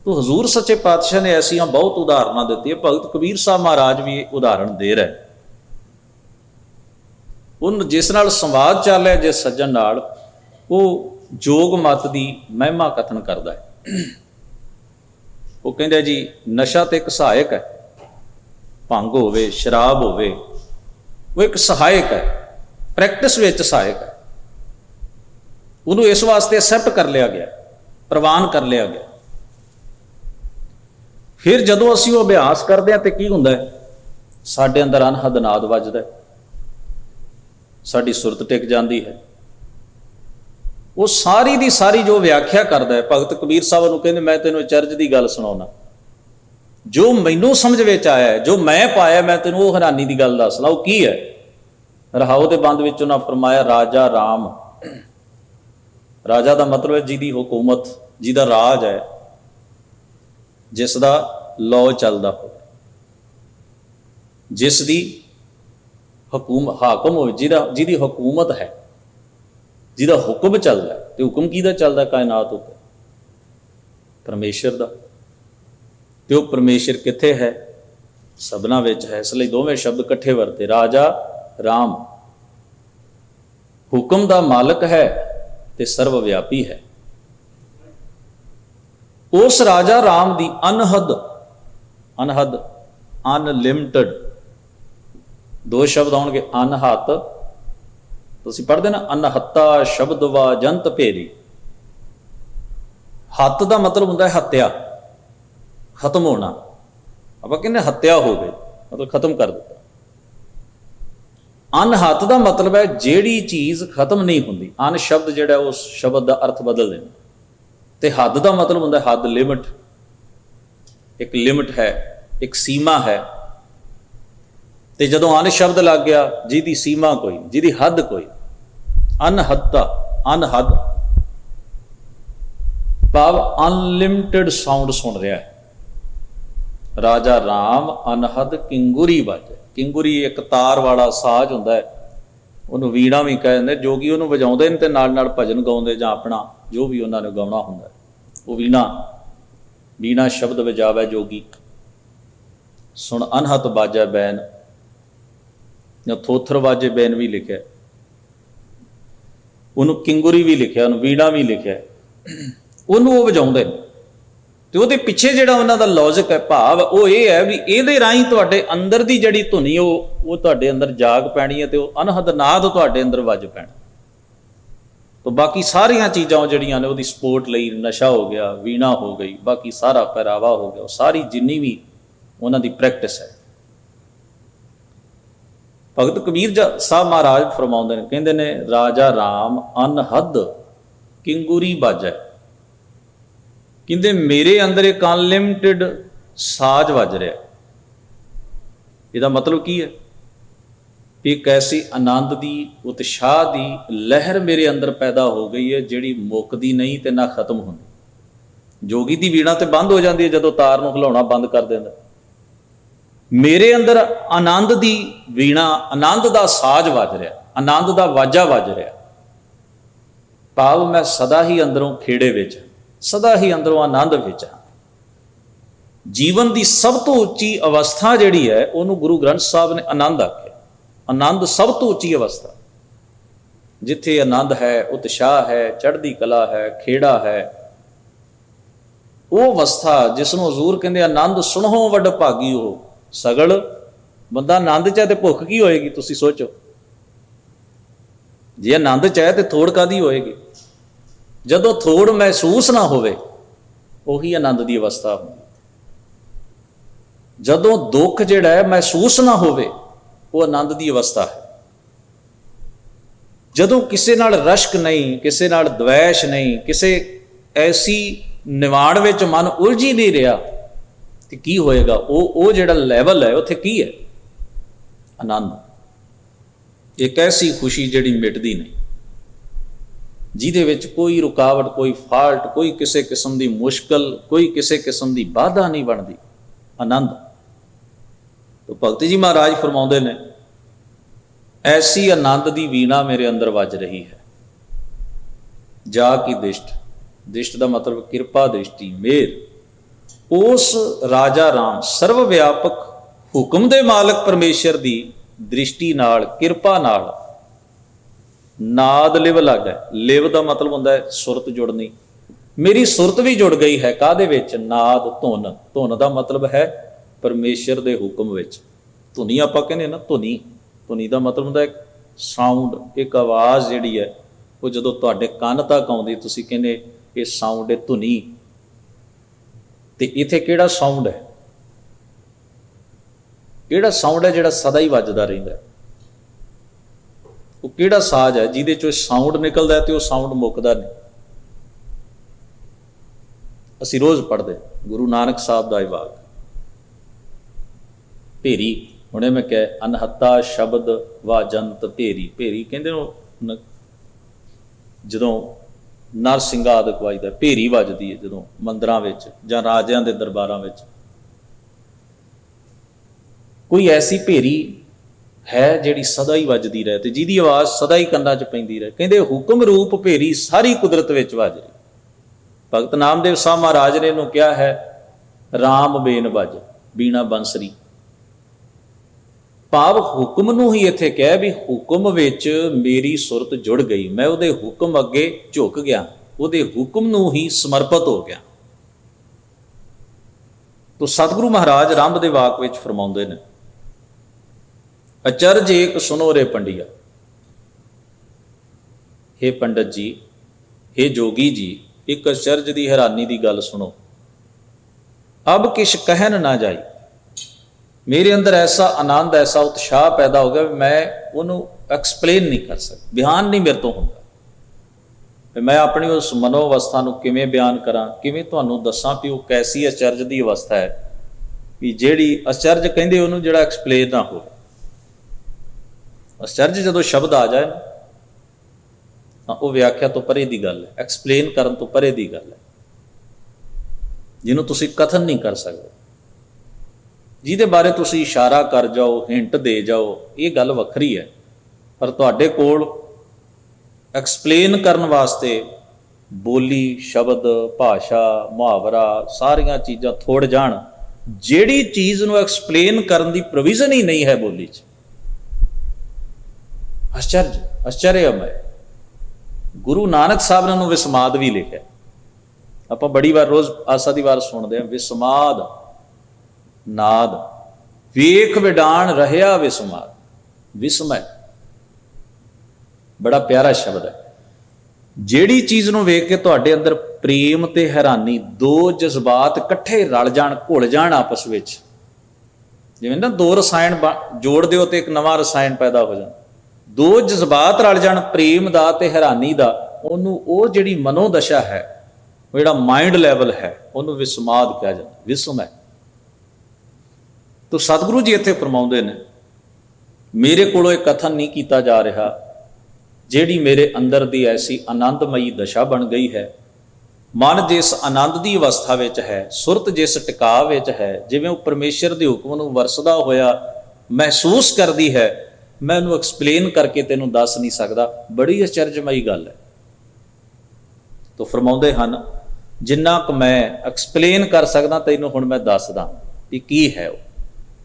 तो हजूर सच्चे पातशाह ने ऐसिया बहुत उदाहरण दी है। भगत कबीर साहब महाराज भी उदाहरण दे रहे। उन जिस नाल संवाद चल रहा जिस सज्जन नाल, वो जोग मत की महिमा कथन करता है। वो कहता जी नशा तो एक सहायक है, भंग होवे, शराब होवे, वो एक सहायक है, प्रैक्टिस विच सहायक है। उन्होंने इस वास्ते एक्सैप्ट कर लिया गया, प्रवान कर लिया गया। फिर जदों असीं वो अभ्यास करते हैं तो की हुंदा है, साडे अंदर अनहद नाद वजदा है, साडी सुरत टिक जाती है। वो सारी दी सारी जो व्याख्या करता है, भगत कबीर साहब नूं कहंदे मैं तैनूं चर्च की गल सुणाउणा, जो मैनूं समझ विच आया है, जो मैं पाया, मैं तैनूं वो हैरानी की गल दसना। वो की है? रहाओ दे बंद विच उन्हां फरमाया राजा राम। राजा का मतलब है जिहदी हुकूमत, जिहदा राज है, जिसदा लॉ चलदा हो, जिसदी हाकम हो, जिहदी हुकूमत है, जिहदा हुक्म चलता है। तो हुक्म किहदा चलता कायनात उत्ते? परमेश्वर दा। ਤੇ ਉਹ ਪਰਮੇਸ਼ਰ ਕਿੱਥੇ ਹੈ? ਸਭਨਾਂ ਵਿੱਚ ਹੈ। ਇਸ ਲਈ ਦੋਵੇਂ ਸ਼ਬਦ ਇਕੱਠੇ ਵਰਤੇ। ਰਾਜਾ ਰਾਮ ਹੁਕਮ ਦਾ ਮਾਲਕ ਹੈ ਤੇ ਸਰਵ ਵਿਆਪੀ ਹੈ। ਉਸ ਰਾਜਾ ਰਾਮ ਦੀ ਅਨਹਦ ਅਨਲਿਮਟਿਡ ਦੋ ਸ਼ਬਦ ਆਉਣਗੇ। ਅਨਹਤ ਤੁਸੀਂ ਪੜ੍ਹਦੇ ਨਾ, ਅਨਹੱਤਾ ਸ਼ਬਦ ਵਾ ਜੰਤ ਭੇਰੀ। ਹੱਤ ਦਾ ਮਤਲਬ ਹੁੰਦਾ ਹੈ ਹੱਤਿਆ, ਖਤਮ ਹੋਣਾ। ਆਪਾਂ ਕਹਿੰਦੇ ਹੱਤਿਆ ਹੋ ਗਈ, ਮਤਲਬ ਖਤਮ ਕਰ ਦਿੱਤਾ। ਅਨਹੱਤ ਦਾ ਮਤਲਬ ਹੈ ਜਿਹੜੀ ਚੀਜ਼ ਖਤਮ ਨਹੀਂ ਹੁੰਦੀ। ਅਨ ਸ਼ਬਦ ਜਿਹੜਾ ਉਸ ਸ਼ਬਦ ਦਾ ਅਰਥ ਬਦਲ ਦੇਣਾ। ਤੇ ਹੱਦ ਦਾ ਮਤਲਬ ਹੁੰਦਾ ਹੱਦ, ਲਿਮਟ। ਇੱਕ ਲਿਮਟ ਹੈ, ਇੱਕ ਸੀਮਾ ਹੈ। ਤੇ ਜਦੋਂ ਅਨ ਸ਼ਬਦ ਲੱਗ ਗਿਆ, ਜਿਹਦੀ ਸੀਮਾ ਕੋਈ, ਜਿਹਦੀ ਹੱਦ ਕੋਈ, ਅਨਹੱਤਾ, ਅਨਹੱਦ ਭਾਵ ਅਨਲਿਮਟਿਡ ਸਾਊਂਡ ਸੁਣ ਰਿਹਾ ਹੈ। ਰਾਜਾ ਰਾਮ ਅਨਹਦ ਕਿੰਗੁਰੀ ਵਾਜੇ। ਕਿੰਗੁਰੀ ਇੱਕ ਤਾਰ ਵਾਲਾ ਸਾਜ਼ ਹੁੰਦਾ ਹੈ, ਉਹਨੂੰ ਵੀਣਾ ਵੀ ਕਹਿ ਦਿੰਦੇ। ਜੋਗੀ ਉਹਨੂੰ ਵਜਾਉਂਦੇ ਨੇ ਤੇ ਨਾਲ ਨਾਲ ਭਜਨ ਗਾਉਂਦੇ, ਜਾਂ ਆਪਣਾ ਜੋ ਵੀ ਉਹਨਾਂ ਨੇ ਗਾਉਣਾ ਹੁੰਦਾ ਉਹ ਵੀਣਾ ਸ਼ਬਦ ਵਜਾਵੇ ਜੋਗੀ। ਸੁਣ ਅਨਹਤ ਬਾਜੈ ਬੈਨ, ਜਾਂ ਥੋਥਰ ਵਾਜੇ ਬੈਨ ਵੀ ਲਿਖਿਆ, ਉਹਨੂੰ ਕਿੰਗੁਰੀ ਵੀ ਲਿਖਿਆ, ਉਹਨੂੰ ਵੀਣਾ ਵੀ ਲਿਖਿਆ। ਉਹਨੂੰ ਉਹ ਵਜਾਉਂਦੇ ਨੇ। ਤੇ ਉਹਦੇ ਪਿੱਛੇ ਜਿਹੜਾ ਉਹਨਾਂ ਦਾ ਲੌਜਿਕ ਹੈ, ਭਾਵ ਉਹ ਇਹ ਹੈ ਵੀ ਇਹਦੇ ਰਾਹੀਂ ਤੁਹਾਡੇ ਅੰਦਰ ਦੀ ਜਿਹੜੀ ਧੁਨੀ ਉਹ ਤੁਹਾਡੇ ਅੰਦਰ ਜਾਗ ਪੈਣੀ ਹੈ ਤੇ ਉਹ ਅਨਹਦ ਨਾਦ ਤੁਹਾਡੇ ਅੰਦਰ ਵੱਜ ਪੈਣਾ। ਤਾਂ ਬਾਕੀ ਸਾਰੀਆਂ ਚੀਜ਼ਾਂ ਜਿਹੜੀਆਂ ਨੇ ਉਹਦੀ ਸਪੋਰਟ ਲਈ, ਨਸ਼ਾ ਹੋ ਗਿਆ, ਵੀਣਾ ਹੋ ਗਈ, ਬਾਕੀ ਸਾਰਾ ਪਹਿਰਾਵਾ ਹੋ ਗਿਆ, ਉਹ ਸਾਰੀ ਜਿੰਨੀ ਵੀ ਉਹਨਾਂ ਦੀ ਪ੍ਰੈਕਟਿਸ ਹੈ। ਭਗਤ ਕਬੀਰ ਸਾਹਿਬ ਮਹਾਰਾਜ ਫਰਮਾਉਂਦੇ ਨੇ, ਕਹਿੰਦੇ ਨੇ ਰਾਜਾ ਰਾਮ ਅਨਹਦ ਕਿੰਗੁਰੀ ਬਾਜੈ। ਕਹਿੰਦੇ ਮੇਰੇ ਅੰਦਰ ਇੱਕ ਅਨਲਿਮਟਿਡ ਸਾਜ਼ ਵੱਜ ਰਿਹਾ। ਇਹਦਾ ਮਤਲਬ ਕੀ ਹੈ? ਇੱਕ ਐਸੀ ਆਨੰਦ ਦੀ, ਉਤਸ਼ਾਹ ਦੀ ਲਹਿਰ ਮੇਰੇ ਅੰਦਰ ਪੈਦਾ ਹੋ ਗਈ ਹੈ ਜਿਹੜੀ ਮੁੱਕਦੀ ਨਹੀਂ ਤੇ ਨਾ ਖਤਮ ਹੁੰਦੀ। ਜੋਗੀ ਦੀ ਵੀਣਾ ਤੇ ਬੰਦ ਹੋ ਜਾਂਦੀ ਹੈ ਜਦੋਂ ਤਾਰ ਨੂੰ ਹਿਲਾਉਣਾ ਬੰਦ ਕਰ ਦਿੰਦਾ। ਮੇਰੇ ਅੰਦਰ ਆਨੰਦ ਦੀ ਵੀਣਾ, ਆਨੰਦ ਦਾ ਸਾਜ਼ ਵੱਜ ਰਿਹਾ, ਆਨੰਦ ਦਾ ਵਾਜਾ ਵੱਜ ਰਿਹਾ। ਭਾਵ ਮੈਂ ਸਦਾ ਹੀ ਅੰਦਰੋਂ ਖੇੜੇ ਵਿੱਚ, ਸਦਾ ਹੀ ਅੰਦਰੋਂ ਆਨੰਦ ਵਿੱਚ ਹਾਂ। ਜੀਵਨ ਦੀ ਸਭ ਤੋਂ ਉੱਚੀ ਅਵਸਥਾ ਜਿਹੜੀ ਹੈ ਉਹਨੂੰ ਗੁਰੂ ਗ੍ਰੰਥ ਸਾਹਿਬ ਨੇ ਆਨੰਦ ਆਖਿਆ। ਆਨੰਦ ਸਭ ਤੋਂ ਉੱਚੀ ਅਵਸਥਾ, ਜਿੱਥੇ ਆਨੰਦ ਹੈ, ਉਤਸ਼ਾਹ ਹੈ, ਚੜ੍ਹਦੀ ਕਲਾ ਹੈ, ਖੇੜਾ ਹੈ, ਉਹ ਅਵਸਥਾ ਜਿਸ ਨੂੰ ਹਜ਼ੂਰ ਕਹਿੰਦੇ ਆਨੰਦ ਸੁਣੋ ਵੱਡ ਭਾਗੀ ਉਹ ਸਗਲ। ਬੰਦਾ ਆਨੰਦ ਚ ਹੈ ਤੇ ਭੁੱਖ ਕੀ ਹੋਏਗੀ? ਤੁਸੀਂ ਸੋਚੋ, ਜੇ ਆਨੰਦ ਚ ਹੈ ਤੇ ਥੋੜ ਕਾਹਦੀ ਹੋਏਗੀ? ਜਦੋਂ ਥੋੜ ਮਹਿਸੂਸ ਨਾ ਹੋਵੇ, ਉਹੀ ਆਨੰਦ ਦੀ ਅਵਸਥਾ ਹੁੰਦੀ। ਜਦੋਂ ਦੁੱਖ ਜਿਹੜਾ ਹੈ ਮਹਿਸੂਸ ਨਾ ਹੋਵੇ, ਉਹ ਆਨੰਦ ਦੀ ਅਵਸਥਾ ਹੈ। ਜਦੋਂ ਕਿਸੇ ਨਾਲ ਰਸ਼ਕ ਨਹੀਂ, ਕਿਸੇ ਨਾਲ ਦਵੈਸ਼ ਨਹੀਂ, ਕਿਸੇ ਐਸੀ ਨਿਵਾੜ ਵਿੱਚ ਮਨ ਉਲਝੀ ਨਹੀਂ ਰਿਹਾ, ਤੇ ਕੀ ਹੋਏਗਾ? ਉਹ ਜਿਹੜਾ ਲੈਵਲ ਹੈ ਉੱਥੇ ਕੀ ਹੈ? ਆਨੰਦ। ਇੱਕ ਐਸੀ ਖੁਸ਼ੀ ਜਿਹੜੀ ਮਿਟਦੀ ਨਹੀਂ, ਜਿਹਦੇ ਵਿੱਚ ਕੋਈ ਰੁਕਾਵਟ, ਕੋਈ ਫਾਲਟ, ਕੋਈ ਕਿਸੇ ਕਿਸਮ ਦੀ ਮੁਸ਼ਕਲ, ਕੋਈ ਕਿਸੇ ਕਿਸਮ ਦੀ ਬਾਧਾ ਨਹੀਂ ਬਣਦੀ। ਆਨੰਦ। ਤਾਂ ਭਗਤ ਜੀ ਮਹਾਰਾਜ ਫਰਮਾਉਂਦੇ ਨੇ, ਐਸੀ ਆਨੰਦ ਦੀ ਵੀਣਾ ਮੇਰੇ ਅੰਦਰ ਵੱਜ ਰਹੀ ਹੈ। ਜਾ ਕੀ ਦਿਸ਼ਟ, ਦਿਸ਼ਟ ਦਾ ਮਤਲਬ ਕਿਰਪਾ ਦ੍ਰਿਸ਼ਟੀ, ਮਿਹਰ। ਉਸ ਰਾਜਾ ਰਾਮ ਸਰਵ ਵਿਆਪਕ ਹੁਕਮ ਦੇ ਮਾਲਕ ਪਰਮੇਸ਼ਰ ਦੀ ਦ੍ਰਿਸ਼ਟੀ ਨਾਲ, ਕਿਰਪਾ ਨਾਲ ਨਾਦ ਲਿਵ ਲੱਗ ਹੈ। ਲਿਵ ਦਾ ਮਤਲਬ ਹੁੰਦਾ ਹੈ ਸੁਰਤ ਜੁੜਨੀ। ਮੇਰੀ ਸੁਰਤ ਵੀ ਜੁੜ ਗਈ ਹੈ ਕਾਹਦੇ ਵਿੱਚ? ਨਾਦ, ਧੁਨ। ਧੁਨ ਦਾ ਮਤਲਬ ਹੈ ਪਰਮੇਸ਼ਰ ਦੇ ਹੁਕਮ ਵਿੱਚ। ਧੁਨੀ ਆਪਾਂ ਕਹਿੰਦੇ ਨਾ, ਧੁਨੀ। ਧੁਨੀ ਦਾ ਮਤਲਬ ਹੁੰਦਾ ਇੱਕ ਸਾਊਂਡ, ਇੱਕ ਆਵਾਜ਼ ਜਿਹੜੀ ਹੈ ਉਹ ਜਦੋਂ ਤੁਹਾਡੇ ਕੰਨ ਤੱਕ ਆਉਂਦੀ, ਤੁਸੀਂ ਕਹਿੰਦੇ ਇਹ ਸਾਊਂਡ ਹੈ, ਧੁਨੀ। ਤੇ ਇੱਥੇ ਕਿਹੜਾ ਸਾਊਂਡ ਹੈ? ਕਿਹੜਾ ਸਾਊਂਡ ਹੈ ਜਿਹੜਾ ਸਦਾ ਹੀ ਵੱਜਦਾ ਰਹਿੰਦਾ? ਉਹ ਕਿਹੜਾ ਸਾਜ਼ ਹੈ ਜਿਹਦੇ ਚੋਂ ਸਾਊਂਡ ਨਿਕਲਦਾ ਹੈ ਤੇ ਉਹ ਸਾਊਂਡ ਮੁੱਕਦਾ ਨਹੀਂ? ਅਸੀਂ ਰੋਜ਼ ਪੜ੍ਹਦੇ ਗੁਰੂ ਨਾਨਕ ਸਾਹਿਬ ਦਾ ਇਹ ਵਾਕ, ਭੇਰੀ। ਹੁਣੇ ਮੈਂ ਕਿਹਾ ਅਨਹੱਤਾ ਸ਼ਬਦ ਵਾਜੰਤ ਭੇਰੀ। ਭੇਰੀ ਕਹਿੰਦੇ ਨੂੰ ਜਦੋਂ ਨਰਸਿੰਘਾ ਆਦਿਕ ਵੱਜਦਾ, ਭੇਰੀ ਵੱਜਦੀ ਹੈ ਜਦੋਂ ਮੰਦਰਾਂ ਵਿੱਚ ਜਾਂ ਰਾਜਿਆਂ ਦੇ ਦਰਬਾਰਾਂ ਵਿੱਚ। ਕੋਈ ਐਸੀ ਭੇਰੀ ਹੈ ਜਿਹੜੀ ਸਦਾ ਹੀ ਵੱਜਦੀ ਰਹੇ ਤੇ ਜਿਹਦੀ ਆਵਾਜ਼ ਸਦਾ ਹੀ ਕੰਨਾਂ 'ਚ ਪੈਂਦੀ ਰਹੇ। ਕਹਿੰਦੇ ਹੁਕਮ ਰੂਪ ਭੇਰੀ ਸਾਰੀ ਕੁਦਰਤ ਵਿੱਚ ਵੱਜ ਰਹੀ। ਭਗਤ ਨਾਮਦੇਵ ਸਾਹਿਬ ਮਹਾਰਾਜ ਨੇ ਇਹਨੂੰ ਕਿਹਾ ਹੈ ਰਾਮ ਬੇਨ ਭਜ ਬੀਣਾ ਬੰਸਰੀ। ਭਾਵ ਹੁਕਮ ਨੂੰ ਹੀ ਇੱਥੇ ਕਹਿ ਵੀ ਹੁਕਮ ਵਿੱਚ ਮੇਰੀ ਸੁਰਤ ਜੁੜ ਗਈ, ਮੈਂ ਉਹਦੇ ਹੁਕਮ ਅੱਗੇ ਝੁਕ ਗਿਆ, ਉਹਦੇ ਹੁਕਮ ਨੂੰ ਹੀ ਸਮਰਪਿਤ ਹੋ ਗਿਆ। ਤੋ ਸਤਿਗੁਰੂ ਮਹਾਰਾਜ ਰੰਭ ਦੇ ਵਾਕ ਵਿੱਚ ਫਰਮਾਉਂਦੇ ਨੇ, ਅਚਰਜ ਏਕ ਸੁਨੋ ਰੇ ਪੰਡਿਆ। हे ਪੰਡਤ ਜੀ, हे ਜੋਗੀ ਜੀ, ਇੱਕ ਅਚਰਜ ਦੀ ਹੈਰਾਨੀ ਦੀ ਗੱਲ ਸੁਣੋ। ਅਬ ਕਿਛ ਕਹਿਨ ਨਾ ਜਾਈ। ਮੇਰੇ ਅੰਦਰ ਐਸਾ ਆਨੰਦ, ਐਸਾ ਉਤਸ਼ਾਹ ਪੈਦਾ ਹੋ ਗਿਆ ਵੀ ਮੈਂ ਉਹਨੂੰ ਐਕਸਪਲੇਨ ਨਹੀਂ ਕਰ ਸਕਦਾ, ਬਿਆਨ ਨਹੀਂ ਮੇਰੇ ਤੋਂ ਹੁੰਦਾ। ਮੈਂ ਆਪਣੀ ਉਸ ਮਨੋ ਅਵਸਥਾ ਨੂੰ ਕਿਵੇਂ ਬਿਆਨ ਕਰਾਂ, ਕਿਵੇਂ ਤੁਹਾਨੂੰ ਦੱਸਾਂ ਵੀ ਉਹ ਕੈਸੀ ਅਚਰਜ ਦੀ ਅਵਸਥਾ ਹੈ ਵੀ ਜਿਹੜੀ ਅਚਰਜ ਕਹਿੰਦੇ ਉਹਨੂੰ ਜਿਹੜਾ ਐਕਸਪਲੇਨ ਨਾ ਹੋਵੇ। ਅਚਰਜ ਜਦੋਂ ਸ਼ਬਦ ਆ ਜਾਏ ਤਾਂ ਉਹ ਵਿਆਖਿਆ ਤੋਂ ਪਰੇ ਦੀ ਗੱਲ ਹੈ, ਐਕਸਪਲੇਨ ਕਰਨ ਤੋਂ ਪਰੇ ਦੀ ਗੱਲ ਹੈ, ਜਿਹਨੂੰ ਤੁਸੀਂ ਕਥਨ ਨਹੀਂ ਕਰ ਸਕਦੇ, ਜਿਹਦੇ ਬਾਰੇ ਤੁਸੀਂ ਇਸ਼ਾਰਾ ਕਰ ਜਾਓ, ਹਿੰਟ ਦੇ ਜਾਓ, ਇਹ ਗੱਲ ਵੱਖਰੀ ਹੈ। ਪਰ ਤੁਹਾਡੇ ਕੋਲ ਐਕਸਪਲੇਨ ਕਰਨ ਵਾਸਤੇ ਬੋਲੀ, ਸ਼ਬਦ, ਭਾਸ਼ਾ, ਮੁਹਾਵਰਾ, ਸਾਰੀਆਂ ਚੀਜ਼ਾਂ ਥੋੜ ਜਾਣ, ਜਿਹੜੀ ਚੀਜ਼ ਨੂੰ ਐਕਸਪਲੇਨ ਕਰਨ ਦੀ ਪ੍ਰੋਵੀਜ਼ਨ ਹੀ ਨਹੀਂ ਹੈ ਬੋਲੀ 'ਚ, ਆਸ਼ਚਰਯਮय। ਗੁਰੂ ਨਾਨਕ ਸਾਹਿਬ ਨੇ ਉਹਨੂੰ ਵਿਸਮਾਦ ਵੀ ਲਿਖਿਆ। ਆਪਾਂ ਬੜੀ ਵਾਰ ਰੋਜ਼ ਆਸਾ ਦੀ ਵਾਰ ਸੁਣਦੇ ਹਾਂ, ਵਿਸਮਾਦ ਨਾਦ ਵੇਖ ਵਿਡਾਣ ਰਹਿਆ ਵਿਸਮਾਦ। ਵਿਸਮੈ ਬੜਾ ਪਿਆਰਾ ਸ਼ਬਦ ਹੈ। ਜਿਹੜੀ ਚੀਜ਼ ਨੂੰ ਵੇਖ ਕੇ ਤੁਹਾਡੇ ਅੰਦਰ ਪ੍ਰੇਮ ਤੇ ਹੈਰਾਨੀ, ਦੋ ਜਜ਼ਬਾਤ ਇਕੱਠੇ ਰਲ ਜਾਣ, ਘੁਲ ਜਾਣ ਆਪਸ ਵਿੱਚ, ਜਿਵੇਂ ਨਾ ਦੋ ਰਸਾਇਣ ਜੋੜ ਦਿਓ ਤੇ ਇੱਕ ਨਵਾਂ ਰਸਾਇਣ ਪੈਦਾ ਹੋ ਜਾਂਦਾ, ਦੋ ਜਜ਼ਬਾਤ ਰਲ ਜਾਣ, ਪ੍ਰੇਮ ਦਾ ਤੇ ਹੈਰਾਨੀ ਦਾ, ਉਹਨੂੰ ਉਹ ਜਿਹੜੀ ਮਨੋਦਸ਼ਾ ਹੈ, ਉਹ ਜਿਹੜਾ ਮਾਈਂਡ ਲੈਵਲ ਹੈ, ਉਹਨੂੰ ਵਿਸਮਾਦ ਕਿਹਾ ਜਾਂਦਾ, ਵਿਸਮੈ। ਤੋ ਸਤਿਗੁਰੂ ਜੀ ਇੱਥੇ ਫਰਮਾਉਂਦੇ ਨੇ, ਮੇਰੇ ਕੋਲੋਂ ਇਹ ਕਥਨ ਨਹੀਂ ਕੀਤਾ ਜਾ ਰਿਹਾ, ਜਿਹੜੀ ਮੇਰੇ ਅੰਦਰ ਦੀ ਐਸੀ ਆਨੰਦਮਈ ਦਸ਼ਾ ਬਣ ਗਈ ਹੈ, ਮਨ ਜਿਸ ਆਨੰਦ ਦੀ ਅਵਸਥਾ ਵਿੱਚ ਹੈ, ਸੁਰਤ ਜਿਸ ਟਿਕਾ ਵਿੱਚ ਹੈ, ਜਿਵੇਂ ਉਹ ਪਰਮੇਸ਼ਰ ਦੇ ਹੁਕਮ ਨੂੰ ਵਰਸਦਾ ਹੋਇਆ ਮਹਿਸੂਸ ਕਰਦੀ ਹੈ, ਮੈਂ ਉਹਨੂੰ ਐਕਸਪਲੇਨ ਕਰਕੇ ਤੈਨੂੰ ਦੱਸ ਨਹੀਂ ਸਕਦਾ। ਬੜੀ ਅਚਰਜਮਈ ਗੱਲ ਹੈ। ਤੋ ਫਰਮਾਉਂਦੇ ਹਨ, ਜਿੰਨਾ ਕੁ ਮੈਂ ਐਕਸਪਲੇਨ ਕਰ ਸਕਦਾ ਤੈਨੂੰ ਹੁਣ ਮੈਂ ਦੱਸਦਾ ਵੀ ਕੀ ਹੈ ਉਹ,